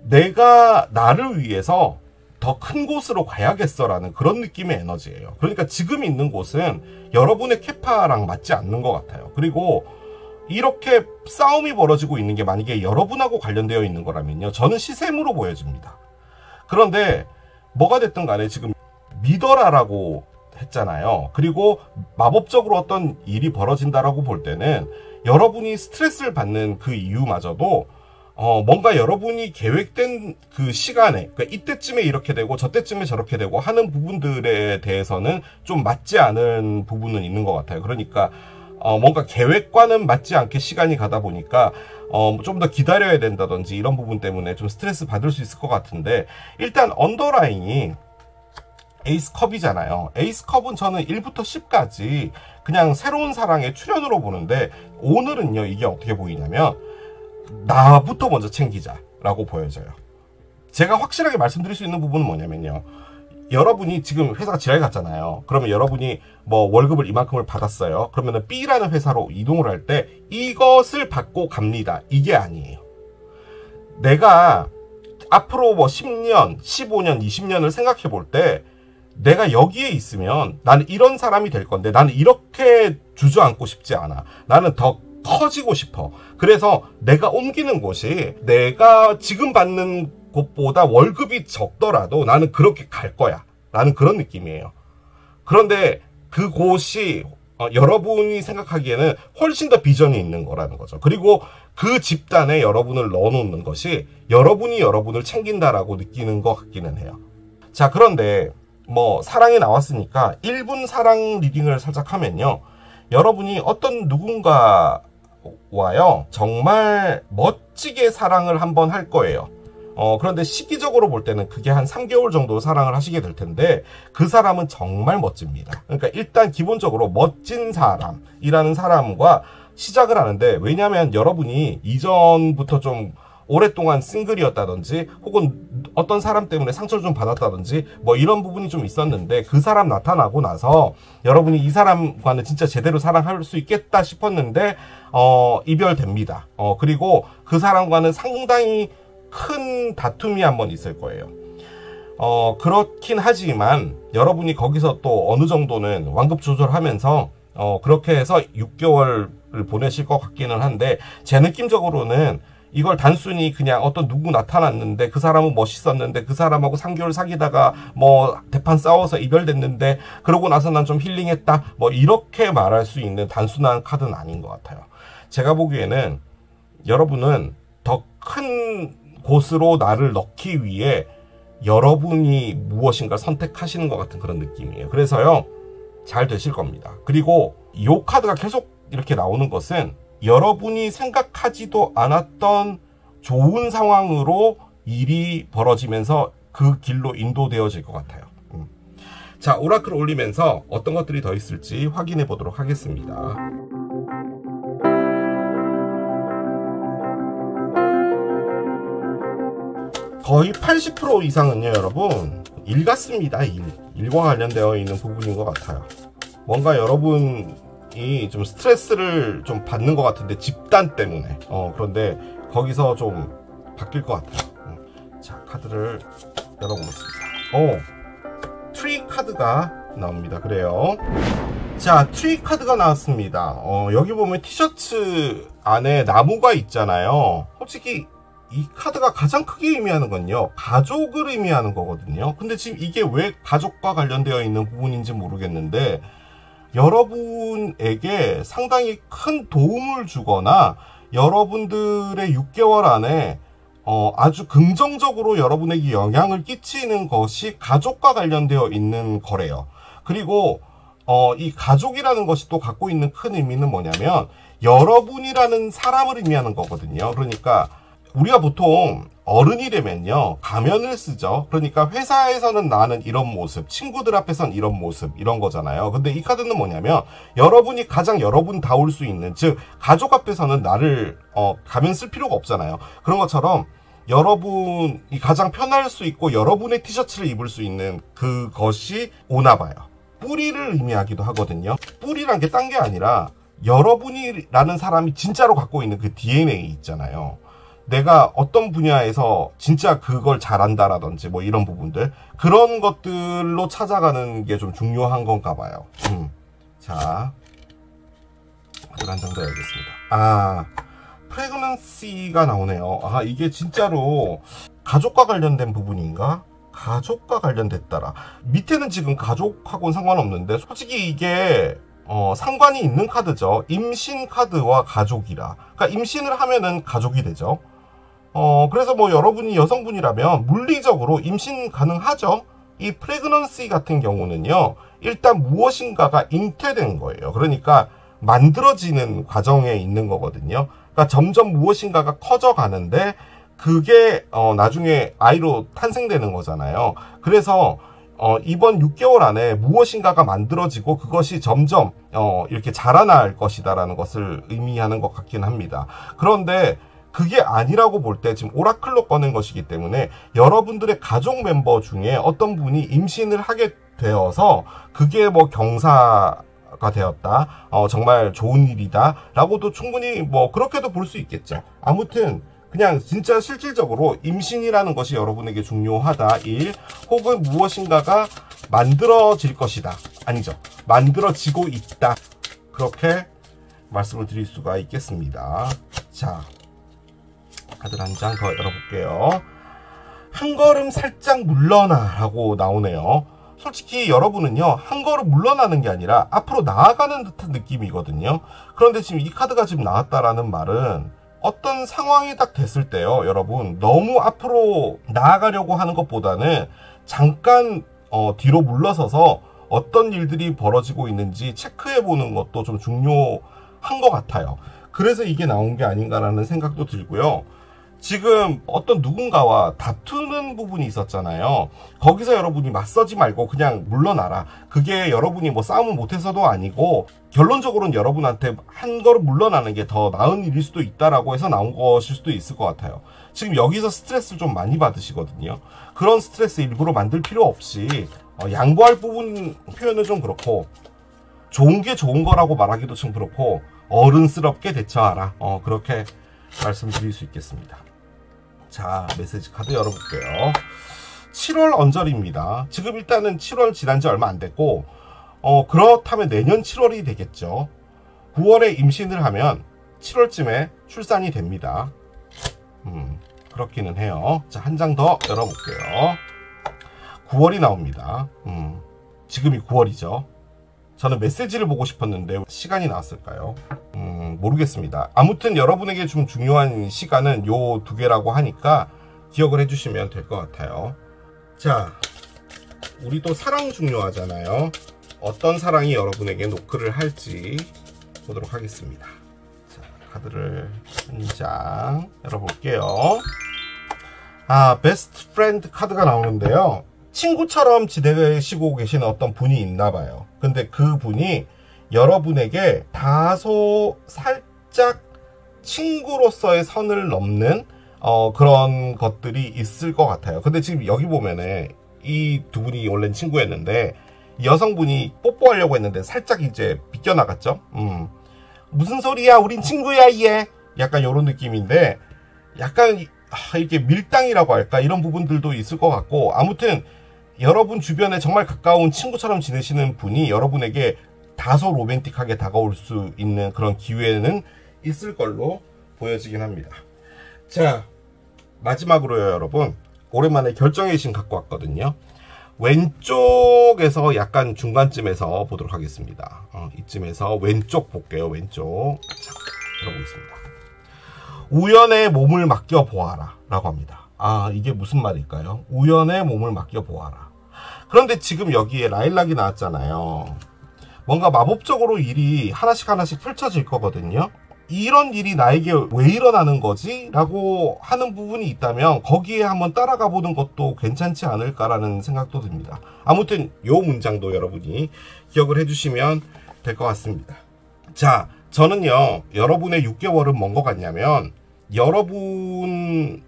내가 나를 위해서 더 큰 곳으로 가야겠어라는 그런 느낌의 에너지예요. 그러니까 지금 있는 곳은 여러분의 캐파랑 맞지 않는 것 같아요. 그리고 이렇게 싸움이 벌어지고 있는 게 만약에 여러분하고 관련되어 있는 거라면요, 저는 시샘으로 보여집니다. 그런데 뭐가 됐든 간에 지금 믿어라라고 했잖아요. 그리고 마법적으로 어떤 일이 벌어진다라고 볼 때는 여러분이 스트레스를 받는 그 이유마저도 뭔가 여러분이 계획된 그 시간에, 그러니까 이때쯤에 이렇게 되고 저때쯤에 저렇게 되고 하는 부분들에 대해서는 좀 맞지 않은 부분은 있는 것 같아요. 그러니까 뭔가 계획과는 맞지 않게 시간이 가다 보니까 좀 더 기다려야 된다든지 이런 부분 때문에 좀 스트레스 받을 수 있을 것 같은데, 일단 언더라인이 에이스 컵이잖아요. 에이스 컵은 저는 1부터 10까지 그냥 새로운 사랑의 출현으로 보는데, 오늘은요 이게 어떻게 보이냐면 나부터 먼저 챙기자라고 보여져요. 제가 확실하게 말씀드릴 수 있는 부분은 뭐냐면요, 여러분이 지금 회사가 지랄 갔잖아요. 그러면 여러분이 뭐 월급을 이만큼을 받았어요. 그러면 B라는 회사로 이동을 할 때 이것을 받고 갑니다, 이게 아니에요. 내가 앞으로 뭐 10년, 15년, 20년을 생각해 볼 때 내가 여기에 있으면 나는 이런 사람이 될 건데, 나는 이렇게 주저앉고 싶지 않아. 나는 더 커지고 싶어. 그래서 내가 옮기는 곳이 내가 지금 받는 곳보다 월급이 적더라도 나는 그렇게 갈 거야 라는 그런 느낌이에요. 그런데 그곳이 여러분이 생각하기에는 훨씬 더 비전이 있는 거라는 거죠. 그리고 그 집단에 여러분을 넣어놓는 것이 여러분이 여러분을 챙긴다라고 느끼는 것 같기는 해요. 자, 그런데 뭐 사랑이 나왔으니까 1분 사랑 리딩을 살짝 하면요, 여러분이 어떤 누군가와요 정말 멋지게 사랑을 한번 할 거예요. 그런데 시기적으로 볼 때는 그게 한 3개월 정도 사랑을 하시게 될 텐데, 그 사람은 정말 멋집니다. 그러니까 일단 기본적으로 멋진 사람이라는 사람과 시작을 하는데, 왜냐하면 여러분이 이전부터 좀 오랫동안 싱글이었다든지 혹은 어떤 사람 때문에 상처를 좀 받았다든지 뭐 이런 부분이 좀 있었는데, 그 사람 나타나고 나서 여러분이 이 사람과는 진짜 제대로 사랑할 수 있겠다 싶었는데 이별됩니다. 그리고 그 사람과는 상당히 큰 다툼이 한번 있을 거예요. 그렇긴 하지만 여러분이 거기서 또 어느 정도는 완급 조절하면서 그렇게 해서 6개월을 보내실 것 같기는 한데, 제 느낌적으로는 이걸 단순히 그냥 어떤 누구 나타났는데 그 사람은 멋있었는데 그 사람하고 3개월 사귀다가 뭐 대판 싸워서 이별됐는데 그러고 나서 난 좀 힐링했다, 뭐 이렇게 말할 수 있는 단순한 카드는 아닌 것 같아요. 제가 보기에는 여러분은 더 큰 곳으로 나를 넣기 위해 여러분이 무엇인가 선택하시는 것 같은 그런 느낌이에요. 그래서요, 잘 되실 겁니다. 그리고 이 카드가 계속 이렇게 나오는 것은 여러분이 생각하지도 않았던 좋은 상황으로 일이 벌어지면서 그 길로 인도되어질 것 같아요. 자, 오라클 올리면서 어떤 것들이 더 있을지 확인해 보도록 하겠습니다. 거의 80% 이상은요, 여러분, 일 같습니다. 일과 관련되어 있는 부분인 것 같아요. 뭔가 여러분이 좀 스트레스를 좀 받는 것 같은데, 집단 때문에. 그런데 거기서 좀 바뀔 것 같아요. 자, 카드를 열어보겠습니다. 트리 카드가 나옵니다. 그래요. 자, 트리 카드가 나왔습니다. 여기 보면 티셔츠 안에 나무가 있잖아요. 솔직히 이 카드가 가장 크게 의미하는 건요, 가족을 의미하는 거거든요. 근데 지금 이게 왜 가족과 관련되어 있는 부분인지 모르겠는데, 여러분에게 상당히 큰 도움을 주거나 여러분들의 6개월 안에 아주 긍정적으로 여러분에게 영향을 끼치는 것이 가족과 관련되어 있는 거래요. 그리고 이 가족이라는 것이 또 갖고 있는 큰 의미는 뭐냐면, 여러분이라는 사람을 의미하는 거거든요. 그러니까 우리가 보통 어른이 되면요, 가면을 쓰죠. 그러니까 회사에서는 나는 이런 모습, 친구들 앞에서는 이런 모습, 이런 거잖아요. 근데 이 카드는 뭐냐면, 여러분이 가장 여러분다울 수 있는, 즉 가족 앞에서는 나를 가면 쓸 필요가 없잖아요. 그런 것처럼 여러분이 가장 편할 수 있고 여러분의 티셔츠를 입을 수 있는 그것이 오나 봐요. 뿌리를 의미하기도 하거든요. 뿌리란 게 딴 게 아니라 여러분이라는 사람이 진짜로 갖고 있는 그 DNA 있잖아요. 내가 어떤 분야에서 진짜 그걸 잘한다라든지 뭐 이런 부분들, 그런 것들로 찾아가는 게 좀 중요한 건가 봐요. 자, 카드 한 장 더 해야겠습니다. 프레그넌시가 나오네요. 이게 진짜로 가족과 관련된 부분인가? 가족과 관련됐더라. 밑에는 지금 가족하고는 상관없는데, 솔직히 이게 상관이 있는 카드죠. 임신 카드와 가족이라. 그러니까 임신을 하면은 가족이 되죠. 그래서 뭐 여러분이 여성분이라면 물리적으로 임신 가능하죠. 이 프레그넌시 같은 경우는요, 일단 무엇인가가 잉태된 거예요. 그러니까 만들어지는 과정에 있는 거거든요. 그러니까 점점 무엇인가가 커져 가는데, 그게 나중에 아이로 탄생되는 거잖아요. 그래서 이번 6개월 안에 무엇인가가 만들어지고 그것이 점점 이렇게 자라날 것이다라는 것을 의미하는 것 같긴 합니다. 그런데 그게 아니라고 볼 때 지금 오라클로 꺼낸 것이기 때문에, 여러분들의 가족 멤버 중에 어떤 분이 임신을 하게 되어서 그게 뭐 경사가 되었다, 정말 좋은 일이다 라고도 충분히 뭐 그렇게도 볼 수 있겠죠. 아무튼 그냥 진짜 실질적으로 임신이라는 것이 여러분에게 중요하다, 혹은 무엇인가가 만들어질 것이다, 아니죠, 만들어지고 있다, 그렇게 말씀을 드릴 수가 있겠습니다. 자, 카드 한 장 더 열어볼게요. 한 걸음 살짝 물러나 라고 나오네요. 솔직히 여러분은요, 한 걸음 물러나는 게 아니라 앞으로 나아가는 듯한 느낌이거든요. 그런데 지금 이 카드가 지금 나왔다라는 말은 어떤 상황이 딱 됐을 때요, 여러분, 너무 앞으로 나아가려고 하는 것보다는 잠깐 뒤로 물러서서 어떤 일들이 벌어지고 있는지 체크해 보는 것도 좀 중요한 것 같아요. 그래서 이게 나온 게 아닌가라는 생각도 들고요. 지금 어떤 누군가와 다투는 부분이 있었잖아요. 거기서 여러분이 맞서지 말고 그냥 물러나라. 그게 여러분이 뭐 싸움을 못해서도 아니고 결론적으로는 여러분한테 한 걸음 물러나는 게 더 나은 일일 수도 있다라고 해서 나온 것일 수도 있을 것 같아요. 지금 여기서 스트레스를 좀 많이 받으시거든요. 그런 스트레스 일부러 만들 필요 없이 양보할 부분 표현은 좀 그렇고, 좋은 게 좋은 거라고 말하기도 좀 그렇고, 어른스럽게 대처하라. 그렇게 말씀드릴 수 있겠습니다. 자, 메시지 카드 열어볼게요. 7월 언저리입니다. 지금 일단은 7월 지난 지 얼마 안 됐고, 그렇다면 내년 7월이 되겠죠. 9월에 임신을 하면 7월쯤에 출산이 됩니다. 그렇기는 해요. 자, 한 장 더 열어볼게요. 9월이 나옵니다. 지금이 9월이죠. 저는 메시지를 보고 싶었는데 시간이 나왔을까요? 모르겠습니다. 아무튼 여러분에게 좀 중요한 시간은 요 두 개라고 하니까 기억을 해주시면 될 것 같아요. 자, 우리 또 사랑 중요하잖아요. 어떤 사랑이 여러분에게 노크를 할지 보도록 하겠습니다. 자, 카드를 한 장 열어볼게요. 베스트 프렌드 카드가 나오는데요. 친구처럼 지내시고 계시는 어떤 분이 있나 봐요. 근데 그 분이 여러분에게 다소 살짝 친구로서의 선을 넘는 그런 것들이 있을 것 같아요. 근데 지금 여기 보면은 이 두 분이 원래는 친구였는데 여성분이 뽀뽀하려고 했는데 살짝 이제 비껴나갔죠. 무슨 소리야, 우린 친구야 얘. 약간 이런 느낌인데, 약간 이렇게 밀당이라고 할까, 이런 부분들도 있을 것 같고, 아무튼 여러분 주변에 정말 가까운 친구처럼 지내시는 분이 여러분에게 다소 로맨틱하게 다가올 수 있는 그런 기회는 있을 걸로 보여지긴 합니다. 자, 마지막으로요, 여러분. 오랜만에 결정의 신 갖고 왔거든요. 왼쪽에서 약간 중간쯤에서 보도록 하겠습니다. 이쯤에서 왼쪽 볼게요. 왼쪽. 자, 들어보겠습니다. 우연의 몸을 맡겨보아라 라고 합니다. 이게 무슨 말일까요? 우연의 몸을 맡겨보아라. 그런데 지금 여기에 라일락이 나왔잖아요. 뭔가 마법적으로 일이 하나씩 펼쳐질 거거든요. 이런 일이 나에게 왜 일어나는 거지? 라고 하는 부분이 있다면 거기에 한번 따라가 보는 것도 괜찮지 않을까라는 생각도 듭니다. 아무튼 요 문장도 여러분이 기억을 해주시면 될 것 같습니다. 자, 저는요, 여러분의 6개월은 뭔 것 같냐면, 여러분이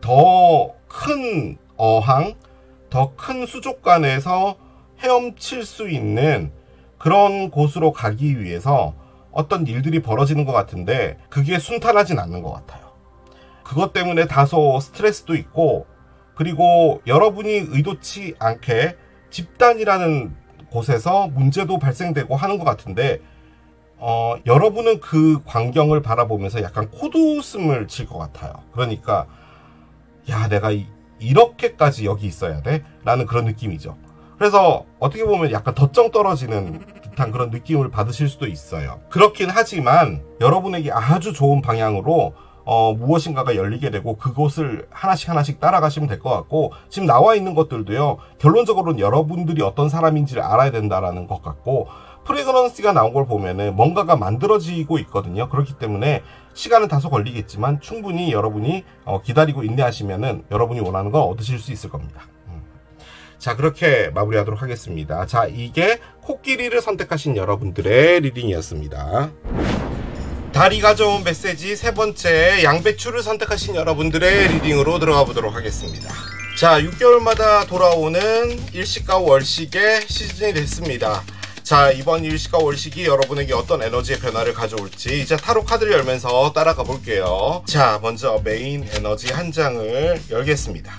더 큰 어항, 더 큰 수족관에서 헤엄칠 수 있는 그런 곳으로 가기 위해서 어떤 일들이 벌어지는 것 같은데, 그게 순탄하진 않는 것 같아요. 그것 때문에 다소 스트레스도 있고, 그리고 여러분이 의도치 않게 집단이라는 곳에서 문제도 발생되고 하는 것 같은데, 여러분은 그 광경을 바라보면서 약간 코웃음을 칠 것 같아요. 그러니까, 야, 내가 이렇게까지 여기 있어야 돼? 라는 그런 느낌이죠. 그래서 어떻게 보면 약간 덧정 떨어지는 듯한 그런 느낌을 받으실 수도 있어요. 그렇긴 하지만 여러분에게 아주 좋은 방향으로 무엇인가가 열리게 되고 그곳을 하나씩 따라가시면 될 것 같고, 지금 나와 있는 것들도요, 결론적으로는 여러분들이 어떤 사람인지를 알아야 된다라는 것 같고, 프레그넌스가 나온 걸 보면은 뭔가가 만들어지고 있거든요. 그렇기 때문에 시간은 다소 걸리겠지만 충분히 여러분이 기다리고 인내하시면은 여러분이 원하는 거 얻으실 수 있을 겁니다. 자, 그렇게 마무리하도록 하겠습니다. 자, 이게 코끼리를 선택하신 여러분들의 리딩이었습니다. 달이 가져온 메시지 세 번째, 양배추를 선택하신 여러분들의 리딩으로 들어가 보도록 하겠습니다. 자, 6개월마다 돌아오는 일식과 월식의 시즌이 됐습니다. 자, 이번 일식과 월식이 여러분에게 어떤 에너지의 변화를 가져올지 이제 타로 카드를 열면서 따라가 볼게요. 자, 먼저 메인 에너지 한 장을 열겠습니다.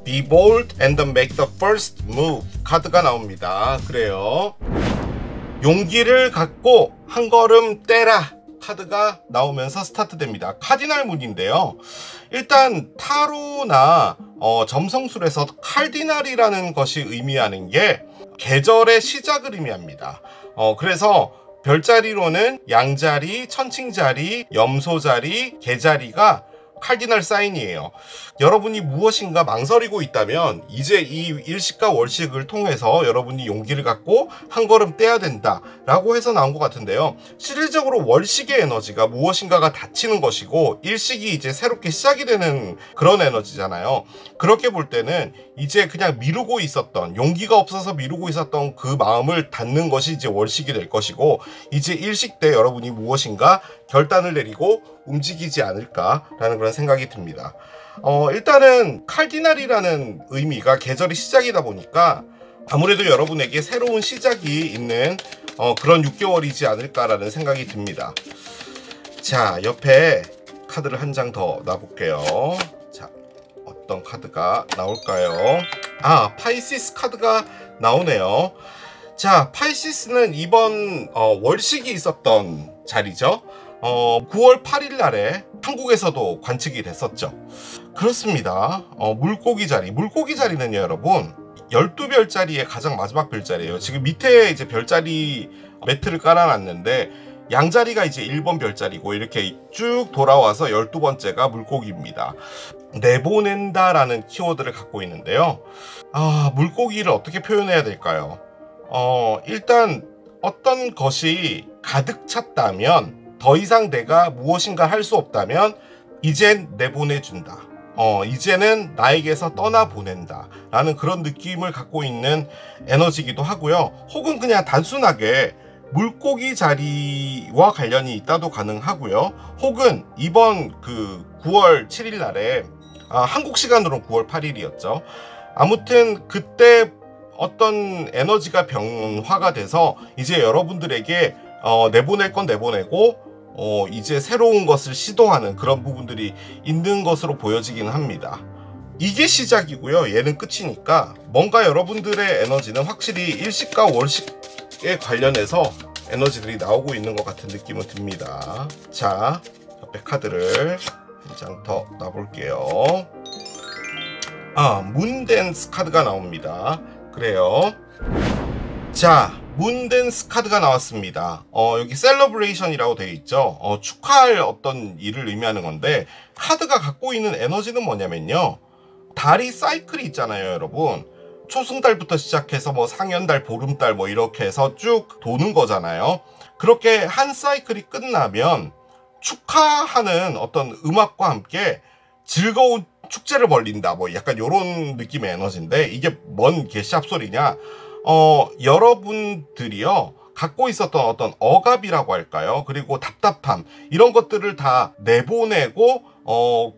Be bold and make the first move 카드가 나옵니다. 그래요. 용기를 갖고 한 걸음 떼라 카드가 나오면서 스타트됩니다. 카디널 문인데요. 일단 타로나 점성술에서 칼디날이라는 것이 의미하는 게 계절의 시작을 의미합니다. 그래서 별자리로는 양자리, 천칭자리, 염소자리, 개자리가 칼디널 사인이에요. 여러분이 무엇인가 망설이고 있다면 이제 이 일식과 월식을 통해서 여러분이 용기를 갖고 한 걸음 떼야 된다 라고 해서 나온 것 같은데요. 실질적으로 월식의 에너지가 무엇인가가 닫히는 것이고 일식이 이제 새롭게 시작이 되는 그런 에너지잖아요. 그렇게 볼 때는 이제 그냥 미루고 있었던, 용기가 없어서 미루고 있었던 그 마음을 닫는 것이 이제 월식이 될 것이고, 이제 일식 때 여러분이 무엇인가 결단을 내리고 움직이지 않을까라는 그런 생각이 듭니다. 일단은 칼디날이라는 의미가 계절의 시작이다 보니까 아무래도 여러분에게 새로운 시작이 있는 그런 6개월이지 않을까라는 생각이 듭니다. 자, 옆에 카드를 한 장 더 놔볼게요. 자, 어떤 카드가 나올까요? 아, 파이시스 카드가 나오네요. 자, 파이시스는 이번 월식이 있었던 자리죠. 9월 8일 날에 한국에서도 관측이 됐었죠. 그렇습니다. 물고기 자리는요, 여러분 12별자리의 가장 마지막 별자리예요. 지금 밑에 이제 별자리 매트를 깔아놨는데 양자리가 이제 1번 별자리고 이렇게 쭉 돌아와서 12번째가 물고기입니다. 내보낸다라는 키워드를 갖고 있는데요. 물고기를 어떻게 표현해야 될까요? 일단 어떤 것이 가득 찼다면, 더 이상 내가 무엇인가 할 수 없다면 이젠 내보내준다. 이제는 나에게서 떠나보낸다 라는 그런 느낌을 갖고 있는 에너지이기도 하고요. 혹은 그냥 단순하게 물고기 자리와 관련이 있다도 가능하고요. 혹은 이번 그 9월 7일 날에 한국 시간으로 9월 8일이었죠. 아무튼 그때 어떤 에너지가 변화가 돼서 이제 여러분들에게 내보낼 건 내보내고 이제 새로운 것을 시도하는 그런 부분들이 있는 것으로 보여지긴 합니다. 이게 시작이고요. 얘는 끝이니까 뭔가 여러분들의 에너지는 확실히 일식과 월식에 관련해서 에너지들이 나오고 있는 것 같은 느낌은 듭니다. 자, 옆에 카드를 한 장 더 놔볼게요. 문댄스 카드가 나옵니다. 그래요. 자, 문댄스 카드가 나왔습니다. 여기 셀러브레이션이라고 되어 있죠. 축하할 어떤 일을 의미하는 건데, 카드가 갖고 있는 에너지는 뭐냐면요, 달이 사이클이 있잖아요, 여러분. 초승달부터 시작해서 뭐 상현달, 보름달 뭐 이렇게 해서 쭉 도는 거잖아요. 그렇게 한 사이클이 끝나면 축하하는 어떤 음악과 함께 즐거운 축제를 벌린다, 뭐 약간 요런 느낌의 에너지인데, 이게 뭔 개샵소리냐, 여러분들이요 갖고 있었던 어떤 억압이라고 할까요? 그리고 답답함, 이런 것들을 다 내보내고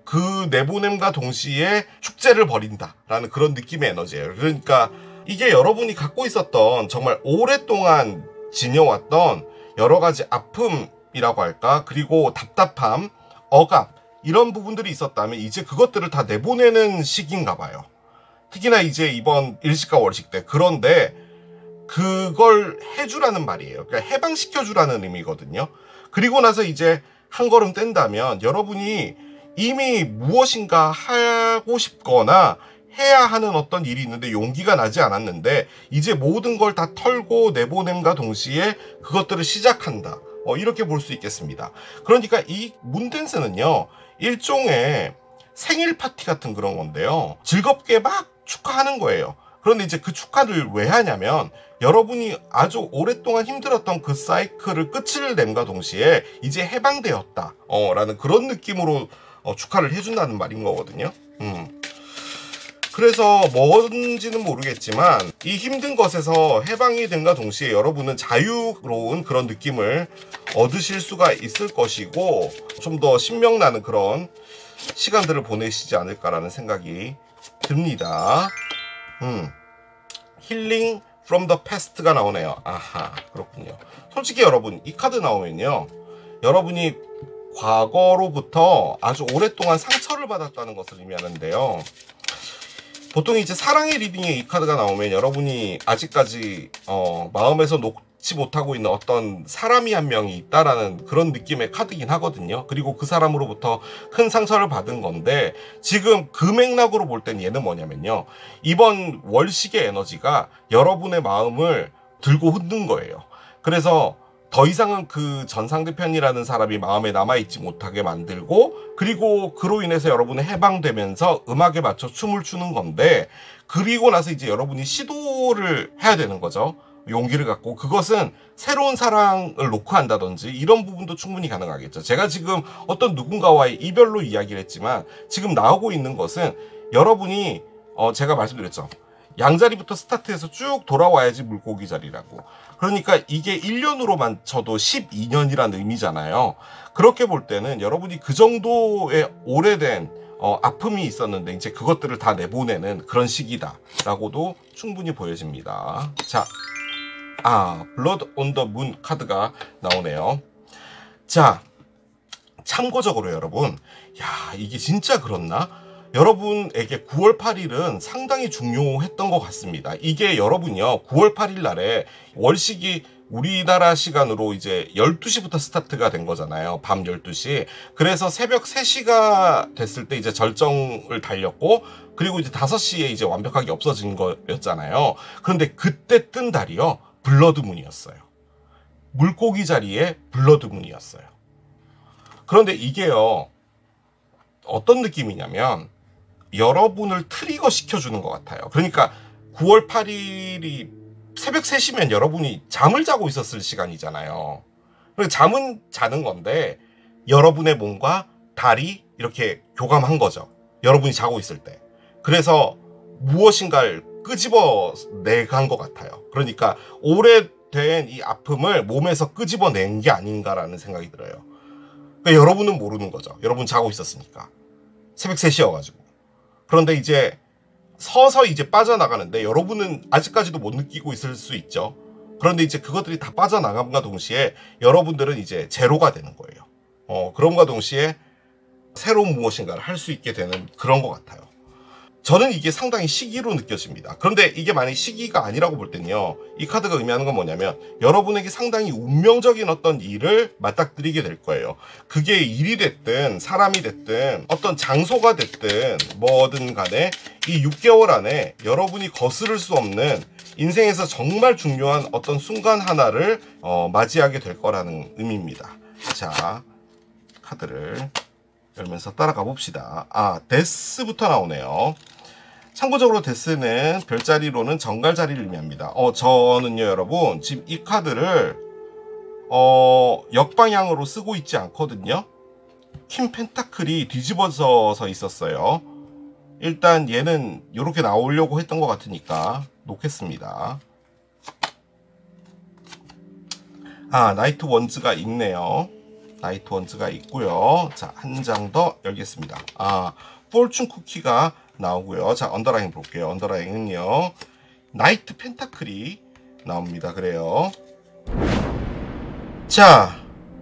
그 내보냄과 동시에 축제를 벌인다라는 그런 느낌의 에너지예요. 그러니까 이게 여러분이 갖고 있었던 정말 오랫동안 지녀왔던 여러 가지 아픔이라고 할까? 그리고 답답함, 억압, 이런 부분들이 있었다면 이제 그것들을 다 내보내는 시기인가 봐요. 특히나 이제 이번 일식과 월식 때. 그런데 그걸 해주라는 말이에요. 그러니까 해방시켜주라는 의미거든요. 그리고 나서 이제 한 걸음 뗀다면 여러분이 이미 무엇인가 하고 싶거나 해야 하는 어떤 일이 있는데 용기가 나지 않았는데 이제 모든 걸 다 털고 내보냄과 동시에 그것들을 시작한다. 이렇게 볼 수 있겠습니다. 그러니까 이 문댄스는요, 일종의 생일 파티 같은 그런 건데요. 즐겁게 막 축하하는 거예요. 그런데 이제 그 축하를 왜 하냐면 여러분이 아주 오랫동안 힘들었던 그 사이클을 끝을 냄과 동시에 이제 해방되었다 라는 그런 느낌으로 축하를 해준다는 말인 거거든요. 그래서 뭔지는 모르겠지만 이 힘든 것에서 해방이 된과 동시에 여러분은 자유로운 그런 느낌을 얻으실 수가 있을 것이고 좀 더 신명나는 그런 시간들을 보내시지 않을까라는 생각이 듭니다. 힐링 from the past가 나오네요. 아하, 그렇군요. 솔직히 여러분, 이 카드 나오면요, 여러분이 과거로부터 아주 오랫동안 상처를 받았다는 것을 의미하는데요. 보통 이제 사랑의 리딩에 이 카드가 나오면 여러분이 아직까지 마음에서 알지 못하고 있는 어떤 사람이 한 명이 있다라는 그런 느낌의 카드긴 하거든요. 그리고 그 사람으로부터 큰 상처를 받은 건데, 지금 그 맥락으로 볼 땐 얘는 뭐냐면요, 이번 월식의 에너지가 여러분의 마음을 들고 흔든 거예요. 그래서 더 이상은 그 전 상대편이라는 사람이 마음에 남아있지 못하게 만들고, 그리고 그로 인해서 여러분이 해방되면서 음악에 맞춰 춤을 추는 건데, 그리고 나서 이제 여러분이 시도를 해야 되는 거죠. 용기를 갖고. 그것은 새로운 사랑을 놓고 한다든지 이런 부분도 충분히 가능하겠죠. 제가 지금 어떤 누군가와의 이별로 이야기를 했지만, 지금 나오고 있는 것은 여러분이 제가 말씀드렸죠. 양자리부터 스타트해서 쭉 돌아와야지 물고기 자리라고. 그러니까 이게 1년으로만 쳐도 12년이라는 의미잖아요. 그렇게 볼 때는 여러분이 그 정도의 오래된 아픔이 있었는데 이제 그것들을 다 내보내는 그런 시기다라고도 충분히 보여집니다. 자, 블러드 온 더 문 카드가 나오네요. 자, 참고적으로 여러분, 이게 진짜 그렇나? 여러분에게 9월 8일은 상당히 중요했던 것 같습니다. 이게 여러분요, 9월 8일 날에 월식이 우리나라 시간으로 이제 12시부터 스타트가 된 거잖아요. 밤 12시. 그래서 새벽 3시가 됐을 때 이제 절정을 달렸고, 그리고 이제 5시에 이제 완벽하게 없어진 거였잖아요. 그런데 그때 뜬 달이요, 블러드문이었어요. 물고기 자리에 블러드문이었어요. 그런데 이게요, 어떤 느낌이냐면 여러분을 트리거 시켜주는 것 같아요. 그러니까 9월 8일이 새벽 3시면 여러분이 잠을 자고 있었을 시간이잖아요. 그러니까 잠은 자는 건데 여러분의 몸과 달이 이렇게 교감한 거죠. 여러분이 자고 있을 때. 그래서 무엇인가를 끄집어내간 것 같아요. 그러니까 오래된 이 아픔을 몸에서 끄집어낸 게 아닌가라는 생각이 들어요. 그러니까 여러분은 모르는 거죠. 여러분 자고 있었으니까. 새벽 3시여가지고. 그런데 이제 서서히 이제 빠져나가는데 여러분은 아직까지도 못 느끼고 있을 수 있죠. 그런데 이제 그것들이 다 빠져나감과 동시에 여러분들은 이제 제로가 되는 거예요. 그럼과 동시에 새로운 무엇인가를 할 수 있게 되는 그런 것 같아요. 저는 이게 상당히 시기로 느껴집니다. 그런데 이게 만약 시기가 아니라고 볼 때는요, 이 카드가 의미하는 건 뭐냐면 여러분에게 상당히 운명적인 어떤 일을 맞닥뜨리게 될 거예요. 그게 일이 됐든 사람이 됐든 어떤 장소가 됐든 뭐든 간에 이 6개월 안에 여러분이 거스를 수 없는 인생에서 정말 중요한 어떤 순간 하나를 맞이하게 될 거라는 의미입니다. 자, 카드를 열면서 따라가 봅시다. 데스부터 나오네요. 참고적으로 데스는 별자리로는 정갈자리를 의미합니다. 저는요 여러분 지금 이 카드를 역방향으로 쓰고 있지 않거든요. 퀸 펜타클이 뒤집어져서 있었어요. 일단 얘는 이렇게 나오려고 했던 것 같으니까 놓겠습니다. 나이트 원즈가 있네요. 나이트 원즈가 있고요. 자, 한 장 더 열겠습니다. 포춘 쿠키가 나오고요. 자, 언더라인 볼게요. 언더라인은요, 나이트 펜타클이 나옵니다. 그래요. 자,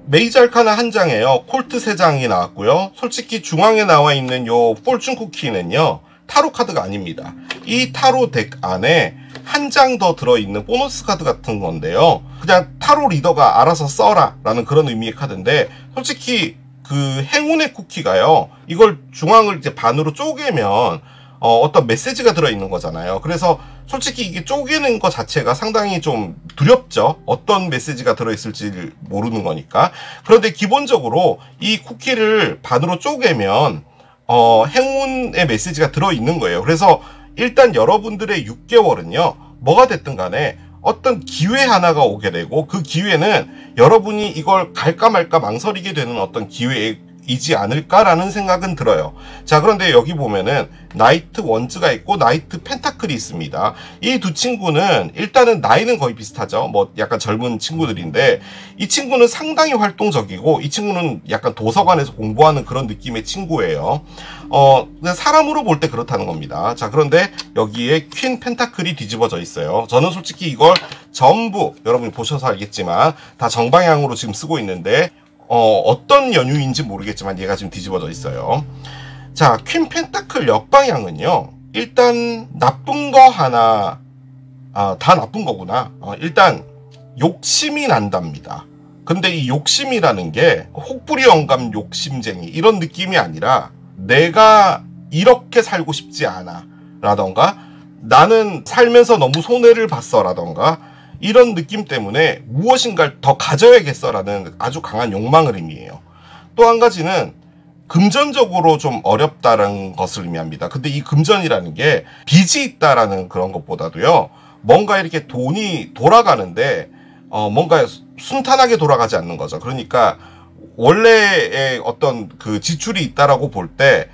메이저 알카나 한 장에요. 콜트 3장이 나왔고요. 솔직히 중앙에 나와 있는 요 포춘 쿠키는요, 타로 카드가 아닙니다. 이 타로 덱 안에 한 장 더 들어있는 보너스 카드 같은 건데요. 그냥 타로 리더가 알아서 써라 라는 그런 의미의 카드인데, 솔직히 그 행운의 쿠키가요, 이걸 중앙을 이제 반으로 쪼개면 어떤 메시지가 들어있는 거잖아요. 그래서 솔직히 이게 쪼개는 것 자체가 상당히 좀 두렵죠. 어떤 메시지가 들어있을지 모르는 거니까. 그런데 기본적으로 이 쿠키를 반으로 쪼개면 행운의 메시지가 들어있는 거예요. 그래서 일단 여러분들의 6개월은요, 뭐가 됐든 간에 어떤 기회 하나가 오게 되고, 그 기회는 여러분이 이걸 갈까 말까 망설이게 되는 어떤 기회이지 않을까라는 생각은 들어요. 자, 그런데 여기 보면은 나이트 원즈가 있고 나이트 펜타클이 있습니다. 이 두 친구는 일단은 나이는 거의 비슷하죠. 뭐 약간 젊은 친구들인데, 이 친구는 상당히 활동적이고 이 친구는 약간 도서관에서 공부하는 그런 느낌의 친구예요. 사람으로 볼 때 그렇다는 겁니다. 자, 그런데 여기에 퀸 펜타클이 뒤집어져 있어요. 저는 솔직히 이걸 전부 여러분이 보셔서 알겠지만 다 정방향으로 지금 쓰고 있는데, 어떤 연유인지 모르겠지만 얘가 지금 뒤집어져 있어요. 자, 퀸 펜타클 역방향은요, 일단 나쁜 거 하나, 다 나쁜 거구나. 일단 욕심이 난답니다. 근데 이 욕심이라는 게 혹부리 영감 욕심쟁이 이런 느낌이 아니라 내가 이렇게 살고 싶지 않아 라던가 나는 살면서 너무 손해를 봤어 라던가 이런 느낌 때문에 무엇인가를 더 가져야겠어 라는 아주 강한 욕망을 의미해요. 또 한 가지는 금전적으로 좀 어렵다는 것을 의미합니다. 근데 이 금전이라는 게 빚이 있다라는 그런 것보다도요, 뭔가 이렇게 돈이 돌아가는데 뭔가 순탄하게 돌아가지 않는 거죠. 그러니까 원래의 어떤 그 지출이 있다라고 볼 때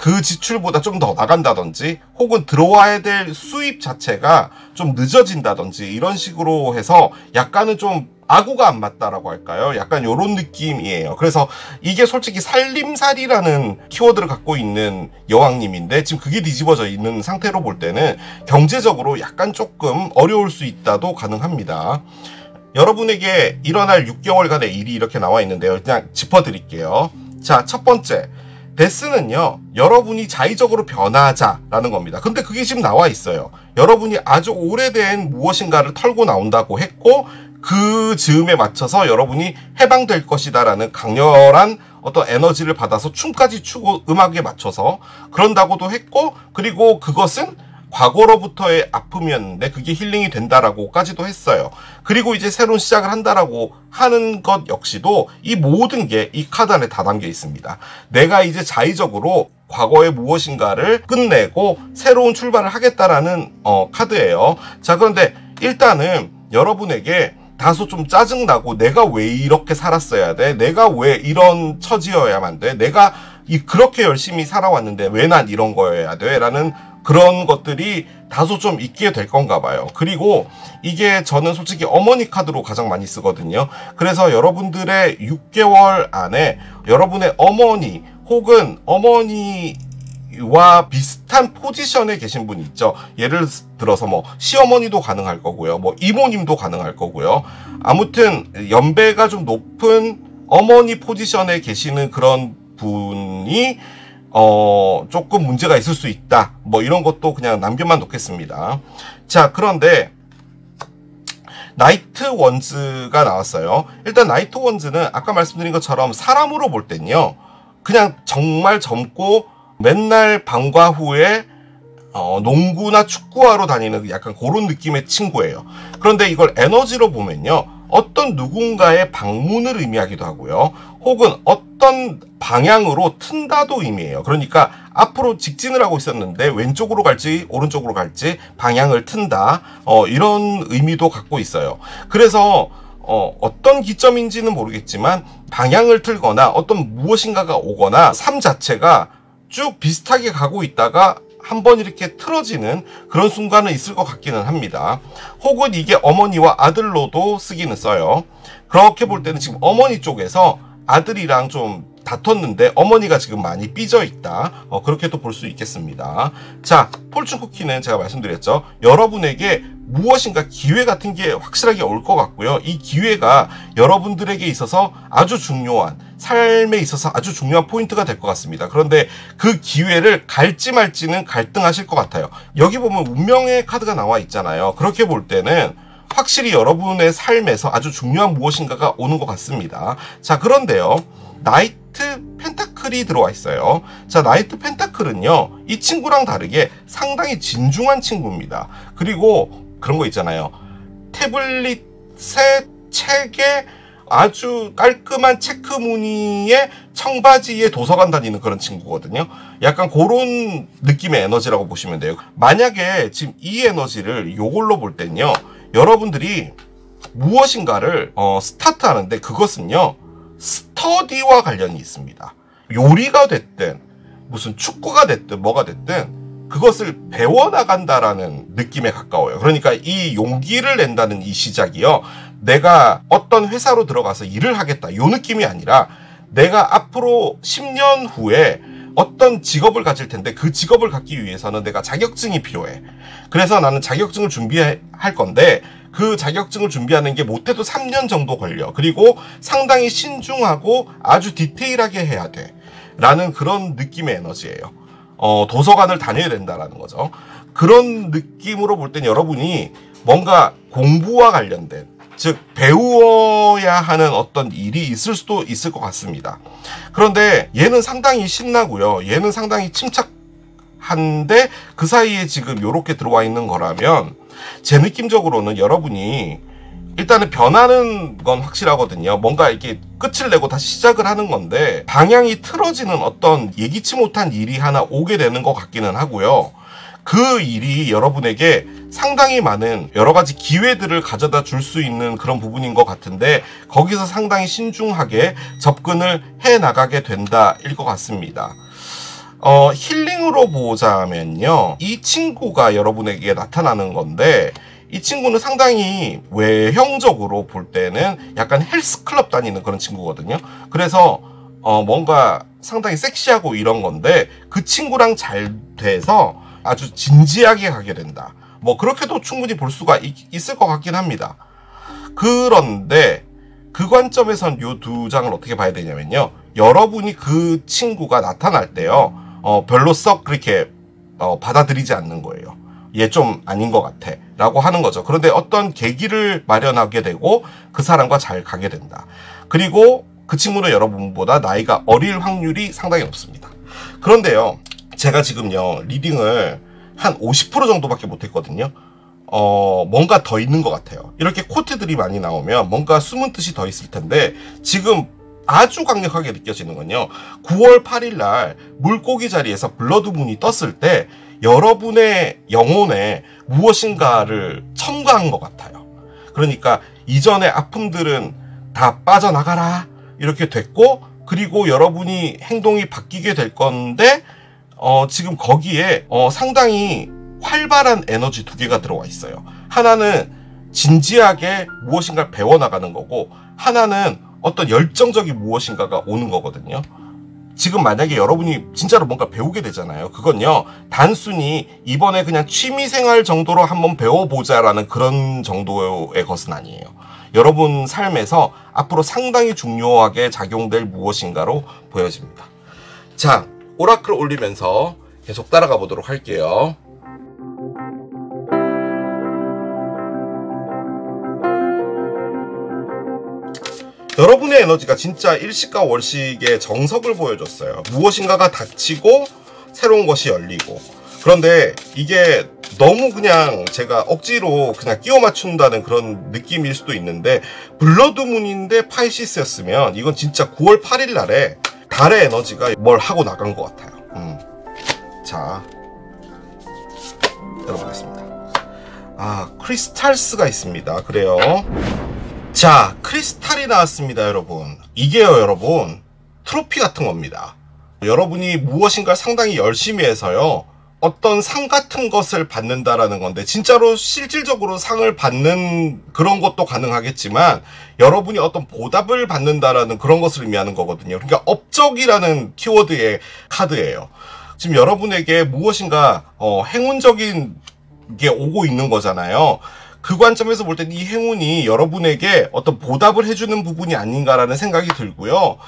그 지출보다 좀 더 나간다든지 혹은 들어와야 될 수입 자체가 좀 늦어진다든지 이런 식으로 해서 약간은 좀 아구가 안 맞다라고 할까요? 약간 요런 느낌이에요. 그래서 이게 솔직히 살림살이라는 키워드를 갖고 있는 여왕님인데 지금 그게 뒤집어져 있는 상태로 볼 때는 경제적으로 약간 조금 어려울 수 있다도 가능합니다. 여러분에게 일어날 6개월간의 일이 이렇게 나와 있는데요. 그냥 짚어드릴게요. 자, 첫 번째. 데스는요, 여러분이 자의적으로 변하자라는 겁니다. 근데 그게 지금 나와 있어요. 여러분이 아주 오래된 무엇인가를 털고 나온다고 했고, 그 즈음에 맞춰서 여러분이 해방될 것이다라는 강렬한 어떤 에너지를 받아서 춤까지 추고 음악에 맞춰서 그런다고도 했고, 그리고 그것은 과거로부터의 아픔이었는데 그게 힐링이 된다라고까지도 했어요. 그리고 이제 새로운 시작을 한다라고 하는 것 역시도 이 모든 게 이 카드 안에 다 담겨 있습니다. 내가 이제 자의적으로 과거의 무엇인가를 끝내고 새로운 출발을 하겠다라는 카드예요. 자, 그런데 일단은 여러분에게 다소 좀 짜증나고 내가 왜 이렇게 살았어야 돼? 내가 왜 이런 처지여야만 돼? 내가 그렇게 열심히 살아왔는데 왜 난 이런 거여야 돼? 라는 그런 것들이 다소 좀 있게 될 건가 봐요. 그리고 이게 저는 솔직히 어머니 카드로 가장 많이 쓰거든요. 그래서 여러분들의 6개월 안에 여러분의 어머니 혹은 어머니와 비슷한 포지션에 계신 분이 있죠. 예를 들어서 뭐 시어머니도 가능할 거고요. 뭐 이모님도 가능할 거고요. 아무튼 연배가 좀 높은 어머니 포지션에 계시는 그런 분이 조금 문제가 있을 수 있다. 뭐 이런 것도 그냥 남겨만 놓겠습니다. 자, 그런데 나이트 원즈가 나왔어요. 일단 나이트 원즈는 아까 말씀드린 것처럼 사람으로 볼 땐요, 그냥 정말 젊고 맨날 방과 후에 농구나 축구하러 다니는 약간 그런 느낌의 친구예요. 그런데 이걸 에너지로 보면요, 어떤 누군가의 방문을 의미하기도 하고요, 혹은 어떤 방향으로 튼다도 의미해요. 그러니까 앞으로 직진을 하고 있었는데 왼쪽으로 갈지 오른쪽으로 갈지 방향을 튼다, 이런 의미도 갖고 있어요. 그래서 어떤 기점인지는 모르겠지만 방향을 틀거나 어떤 무엇인가가 오거나 삶 자체가 쭉 비슷하게 가고 있다가 한번 이렇게 틀어지는 그런 순간은 있을 것 같기는 합니다. 혹은 이게 어머니와 아들로도 쓰기는 써요. 그렇게 볼 때는 지금 어머니 쪽에서 아들이랑 좀 다퉜는데 어머니가 지금 많이 삐져 있다, 그렇게도 볼 수 있겠습니다. 자, 폴춘 쿠키는 제가 말씀드렸죠. 여러분에게 무엇인가 기회 같은 게 확실하게 올 것 같고요. 이 기회가 여러분들에게 있어서 아주 중요한, 삶에 있어서 아주 중요한 포인트가 될 것 같습니다. 그런데 그 기회를 갈지 말지는 갈등하실 것 같아요. 여기 보면 운명의 카드가 나와 있잖아요. 그렇게 볼 때는 확실히 여러분의 삶에서 아주 중요한 무엇인가가 오는 것 같습니다. 자, 그런데요, 나이트 펜타클이 들어와 있어요. 자, 나이트 펜타클은요, 이 친구랑 다르게 상당히 진중한 친구입니다. 그리고 그런 거 있잖아요. 태블릿의 책에 아주 깔끔한 체크 무늬의 청바지에 도서관 다니는 그런 친구거든요. 약간 그런 느낌의 에너지라고 보시면 돼요. 만약에 지금 이 에너지를 요걸로 볼 땐요, 여러분들이 무엇인가를 스타트하는데 그것은요, 스터디와 관련이 있습니다. 요리가 됐든 무슨 축구가 됐든 뭐가 됐든 그것을 배워나간다라는 느낌에 가까워요. 그러니까 이 용기를 낸다는 이 시작이요, 내가 어떤 회사로 들어가서 일을 하겠다 요 느낌이 아니라 내가 앞으로 10년 후에 어떤 직업을 가질 텐데 그 직업을 갖기 위해서는 내가 자격증이 필요해. 그래서 나는 자격증을 준비할 건데 그 자격증을 준비하는 게 못해도 3년 정도 걸려. 그리고 상당히 신중하고 아주 디테일하게 해야 돼 라는 그런 느낌의 에너지예요. 도서관을 다녀야 된다라는 거죠. 그런 느낌으로 볼 땐 여러분이 뭔가 공부와 관련된 즉 배우어야 하는 어떤 일이 있을 수도 있을 것 같습니다. 그런데 얘는 상당히 신나고요. 얘는 상당히 침착한데 그 사이에 지금 요렇게 들어와 있는 거라면 제 느낌적으로는 여러분이 일단은 변하는 건 확실하거든요. 뭔가 이렇게 끝을 내고 다시 시작을 하는 건데 방향이 틀어지는 어떤 예기치 못한 일이 하나 오게 되는 것 같기는 하고요. 그 일이 여러분에게 상당히 많은 여러 가지 기회들을 가져다 줄 수 있는 그런 부분인 것 같은데 거기서 상당히 신중하게 접근을 해 나가게 된다일 것 같습니다. 힐링으로 보자면요. 이 친구가 여러분에게 나타나는 건데 이 친구는 상당히 외형적으로 볼 때는 약간 헬스클럽 다니는 그런 친구거든요. 그래서 뭔가 상당히 섹시하고 이런 건데 그 친구랑 잘 돼서 아주 진지하게 가게 된다. 뭐 그렇게도 충분히 볼 수가 있을 것 같긴 합니다. 그런데 그 관점에선 요 두 장을 어떻게 봐야 되냐면요. 여러분이 그 친구가 나타날 때요. 별로 썩 그렇게 받아들이지 않는 거예요. 얘 좀 아닌 것 같아 라고 하는 거죠. 그런데 어떤 계기를 마련하게 되고 그 사람과 잘 가게 된다. 그리고 그 친구는 여러분보다 나이가 어릴 확률이 상당히 높습니다. 그런데요, 제가 지금요 리딩을 한 50% 정도밖에 못했거든요. 뭔가 더 있는 것 같아요. 이렇게 코트들이 많이 나오면 뭔가 숨은 뜻이 더 있을 텐데 지금 아주 강력하게 느껴지는 건요. 9월 8일 날 물고기 자리에서 블러드문이 떴을 때 여러분의 영혼에 무엇인가를 첨가한 것 같아요. 그러니까 이전의 아픔들은 다 빠져나가라 이렇게 됐고, 그리고 여러분이 행동이 바뀌게 될 건데 지금 거기에 상당히 활발한 에너지 두 개가 들어와 있어요. 하나는 진지하게 무엇인가를 배워나가는 거고, 하나는 어떤 열정적인 무엇인가가 오는 거거든요. 지금 만약에 여러분이 진짜로 뭔가 배우게 되잖아요. 그건요, 단순히 이번에 그냥 취미생활 정도로 한번 배워보자라는 그런 정도의 것은 아니에요. 여러분 삶에서 앞으로 상당히 중요하게 작용될 무엇인가로 보여집니다. 자, 오라클 올리면서 계속 따라가 보도록 할게요. 여러분의 에너지가 진짜 일식과 월식의 정석을 보여줬어요. 무엇인가가 닫히고 새로운 것이 열리고. 그런데 이게 너무 그냥 제가 억지로 그냥 끼워 맞춘다는 그런 느낌일 수도 있는데, 블러드문인데 파이시스였으면 이건 진짜 9월 8일 날에 달의 에너지가 뭘 하고 나간 것 같아요. 자, 열어보겠습니다. 크리스탈스가 있습니다. 그래요. 자, 크리스탈이 나왔습니다, 여러분. 이게요, 여러분, 트로피 같은 겁니다. 여러분이 무엇인가 상당히 열심히 해서요, 어떤 상 같은 것을 받는다라는 건데, 진짜로 실질적으로 상을 받는 그런 것도 가능하겠지만, 여러분이 어떤 보답을 받는다라는 그런 것을 의미하는 거거든요. 그러니까 업적이라는 키워드의 카드예요. 지금 여러분에게 무엇인가 행운적인 게 오고 있는 거잖아요. 그 관점에서 볼 때 이 행운이 여러분에게 어떤 보답을 해주는 부분이 아닌가라는 생각이 들고요.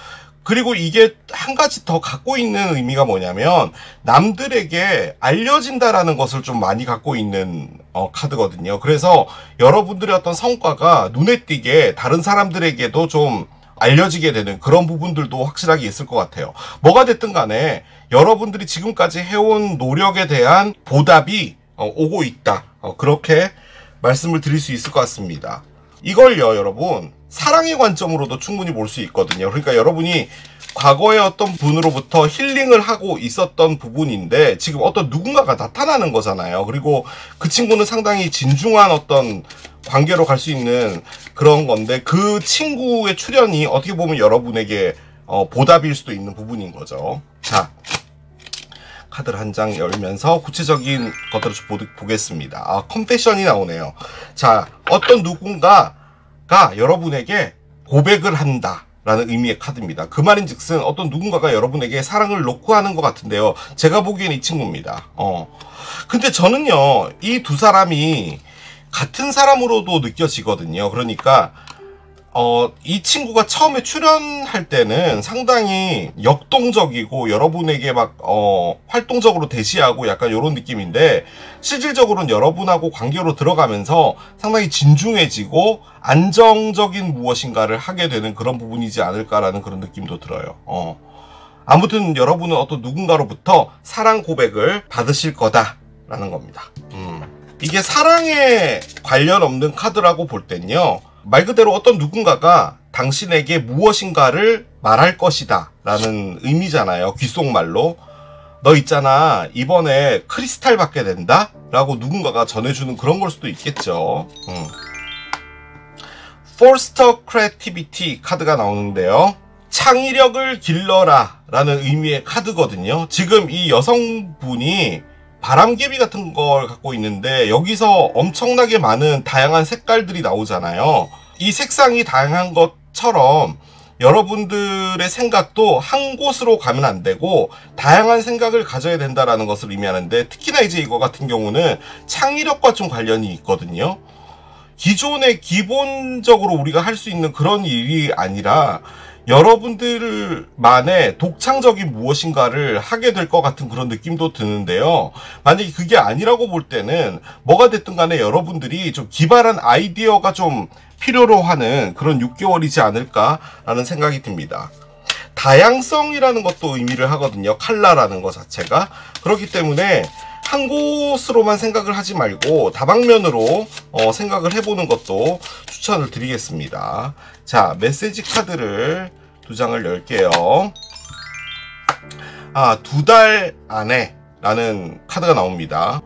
그리고 이게 한 가지 더 갖고 있는 의미가 뭐냐면, 남들에게 알려진다라는 것을 좀 많이 갖고 있는 카드거든요. 그래서 여러분들의 어떤 성과가 눈에 띄게 다른 사람들에게도 좀 알려지게 되는 그런 부분들도 확실하게 있을 것 같아요. 뭐가 됐든 간에 여러분들이 지금까지 해온 노력에 대한 보답이 오고 있다. 그렇게 말씀을 드릴 수 있을 것 같습니다. 이걸요, 여러분, 사랑의 관점으로도 충분히 볼 수 있거든요. 그러니까 여러분이 과거의 어떤 분으로부터 힐링을 하고 있었던 부분인데 지금 어떤 누군가가 나타나는 거잖아요. 그리고 그 친구는 상당히 진중한 어떤 관계로 갈 수 있는 그런 건데, 그 친구의 출현이 어떻게 보면 여러분에게 보답일 수도 있는 부분인 거죠. 자, 카드를 한 장 열면서 구체적인 것들을 좀 보겠습니다. 컨페션이 나오네요. 자, 어떤 누군가가 여러분에게 고백을 한다 라는 의미의 카드입니다. 그 말인즉슨 어떤 누군가가 여러분에게 사랑을 놓고 하는 것 같은데요, 제가 보기엔 이 친구입니다. 근데 저는요, 이 두 사람이 같은 사람으로도 느껴지거든요. 그러니까 이 친구가 처음에 출연할 때는 상당히 역동적이고 여러분에게 막 활동적으로 대시하고 약간 이런 느낌인데, 실질적으로는 여러분하고 관계로 들어가면서 상당히 진중해지고 안정적인 무엇인가를 하게 되는 그런 부분이지 않을까라는 그런 느낌도 들어요. 아무튼 여러분은 어떤 누군가로부터 사랑 고백을 받으실 거다라는 겁니다. 이게 사랑에 관련 없는 카드라고 볼 땐요, 말 그대로 어떤 누군가가 당신에게 무엇인가를 말할 것이다 라는 의미잖아요. 귓속말로 너 있잖아, 이번에 크리스탈 받게 된다 라고 누군가가 전해주는 그런 걸 수도 있겠죠. Foster Creativity 카드가 나오는데요, 창의력을 길러라 라는 의미의 카드거든요. 지금 이 여성분이 바람개비 같은 걸 갖고 있는데, 여기서 엄청나게 많은 다양한 색깔들이 나오잖아요. 이 색상이 다양한 것처럼 여러분들의 생각도 한 곳으로 가면 안 되고 다양한 생각을 가져야 된다라는 것을 의미하는데, 특히나 이제 이거 같은 경우는 창의력과 좀 관련이 있거든요. 기존에 기본적으로 우리가 할 수 있는 그런 일이 아니라 여러분들만의 독창적인 무엇인가를 하게 될 것 같은 그런 느낌도 드는데요. 만약에 그게 아니라고 볼 때는 뭐가 됐든 간에 여러분들이 좀 기발한 아이디어가 좀 필요로 하는 그런 6개월이지 않을까라는 생각이 듭니다. 다양성이라는 것도 의미를 하거든요. 칼라라는 것 자체가. 그렇기 때문에 한 곳으로만 생각을 하지 말고 다방면으로 생각을 해보는 것도 추천을 드리겠습니다. 자, 메시지 카드를 2장을 열게요. 2달 안에 라는 카드가 나옵니다.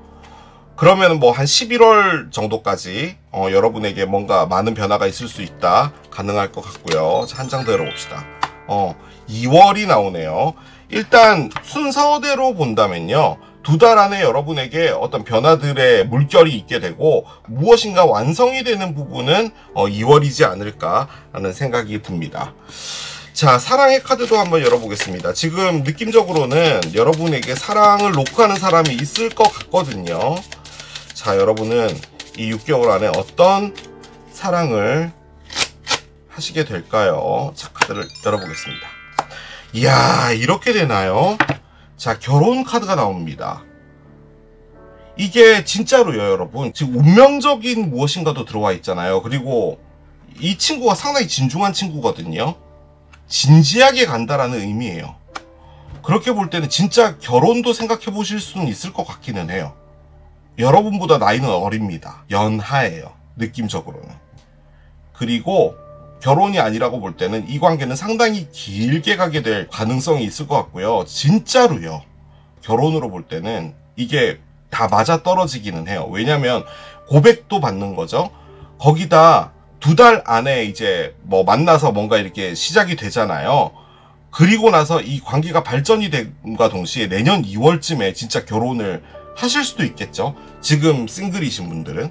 그러면 뭐 한 11월 정도까지 여러분에게 뭔가 많은 변화가 있을 수 있다, 가능할 것 같고요. 자, 한 장 더 열어봅시다. 2월이 나오네요. 일단 순서대로 본다면요, 2달 안에 여러분에게 어떤 변화들의 물결이 있게 되고 무엇인가 완성이 되는 부분은 2월이지 않을까라는 생각이 듭니다. 자, 사랑의 카드도 한번 열어보겠습니다. 지금 느낌적으로는 여러분에게 사랑을 놓고하는 사람이 있을 것 같거든요. 자, 여러분은 이 6개월 안에 어떤 사랑을 하시게 될까요? 자, 카드를 열어보겠습니다. 이야, 이렇게 되나요? 자, 결혼 카드가 나옵니다. 이게 진짜로요, 여러분. 지금 운명적인 무엇인가도 들어와 있잖아요. 그리고 이 친구가 상당히 진중한 친구거든요. 진지하게 간다라는 의미예요. 그렇게 볼 때는 진짜 결혼도 생각해 보실 수는 있을 것 같기는 해요. 여러분보다 나이는 어립니다. 연하예요, 느낌적으로는. 그리고 결혼이 아니라고 볼 때는 이 관계는 상당히 길게 가게 될 가능성이 있을 것 같고요. 진짜로요, 결혼으로 볼 때는 이게 다 맞아 떨어지기는 해요. 왜냐면 고백도 받는 거죠. 거기다 2달 안에 이제 뭐 만나서 뭔가 이렇게 시작이 되잖아요. 그리고 나서 이 관계가 발전이 됨과 동시에 내년 2월쯤에 진짜 결혼을 하실 수도 있겠죠. 지금 싱글이신 분들은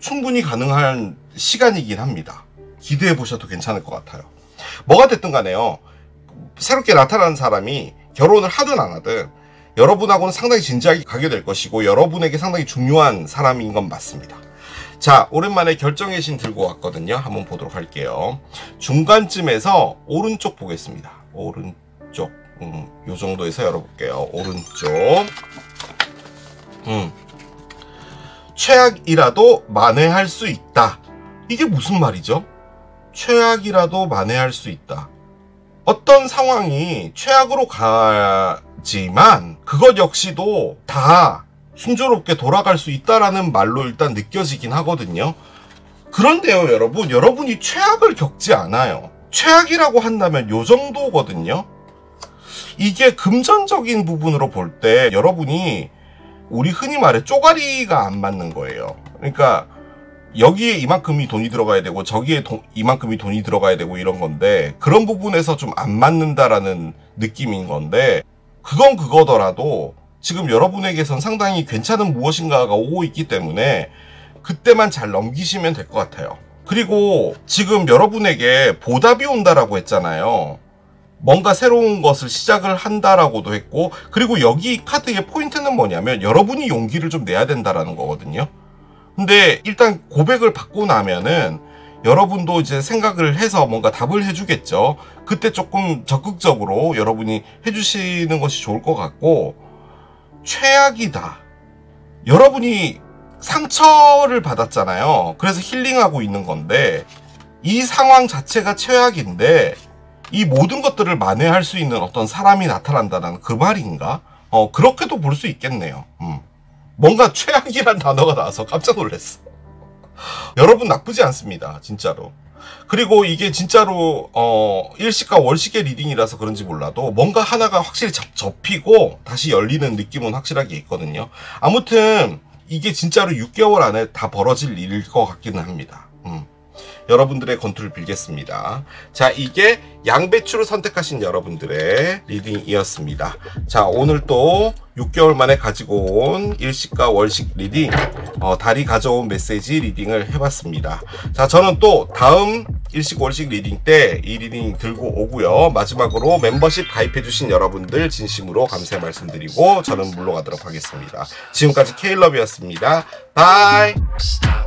충분히 가능한 시간이긴 합니다. 기대해 보셔도 괜찮을 것 같아요. 뭐가 됐든 간에요, 새롭게 나타나는 사람이 결혼을 하든 안 하든 여러분하고는 상당히 진지하게 가게 될 것이고 여러분에게 상당히 중요한 사람인 건 맞습니다. 자, 오랜만에 결정의 신 들고 왔거든요. 한번 보도록 할게요. 중간쯤에서 오른쪽 보겠습니다. 오른쪽, 요 정도에서 열어볼게요. 오른쪽. 최악이라도 만회할 수 있다. 이게 무슨 말이죠? 최악이라도 만회할 수 있다. 어떤 상황이 최악으로 가지만 그것 역시도 다 순조롭게 돌아갈 수 있다라는 말로 일단 느껴지긴 하거든요. 그런데요, 여러분, 여러분이 최악을 겪지 않아요. 최악이라고 한다면 요 정도거든요. 이게 금전적인 부분으로 볼 때 여러분이 우리 흔히 말해 쪼가리가 안 맞는 거예요. 그러니까 여기에 이만큼이 돈이 들어가야 되고 저기에 이만큼이 돈이 들어가야 되고 이런 건데, 그런 부분에서 좀 안 맞는다라는 느낌인 건데, 그건 그거더라도 지금 여러분에게선 상당히 괜찮은 무엇인가가 오고 있기 때문에 그때만 잘 넘기시면 될 것 같아요. 그리고 지금 여러분에게 보답이 온다라고 했잖아요. 뭔가 새로운 것을 시작을 한다라고도 했고, 그리고 여기 카드의 포인트는 뭐냐면 여러분이 용기를 좀 내야 된다라는 거거든요. 근데 일단 고백을 받고 나면은 여러분도 이제 생각을 해서 뭔가 답을 해주겠죠. 그때 조금 적극적으로 여러분이 해주시는 것이 좋을 것 같고, 최악이다. 여러분이 상처를 받았잖아요. 그래서 힐링하고 있는 건데, 이 상황 자체가 최악인데, 이 모든 것들을 만회할 수 있는 어떤 사람이 나타난다는 그 말인가? 그렇게도 볼 수 있겠네요. 뭔가 최악이란 단어가 나와서 깜짝 놀랐어. 여러분 나쁘지 않습니다. 진짜로. 그리고 이게 진짜로 일식과 월식의 리딩이라서 그런지 몰라도 뭔가 하나가 확실히 접히고 다시 열리는 느낌은 확실하게 있거든요. 아무튼 이게 진짜로 6개월 안에 다 벌어질 일일 것 같기는 합니다. 여러분들의 건투를 빌겠습니다. 자, 이게 양배추를 선택하신 여러분들의 리딩이었습니다. 자, 오늘 또 6개월 만에 가지고 온 일식과 월식 리딩, 달이 가져온 메시지 리딩을 해봤습니다. 자, 저는 또 다음 일식 월식 리딩 때 이 리딩 들고 오고요. 마지막으로 멤버십 가입해주신 여러분들 진심으로 감사 말씀드리고 저는 물러가도록 하겠습니다. 지금까지 K러브였습니다. 바이. Stop.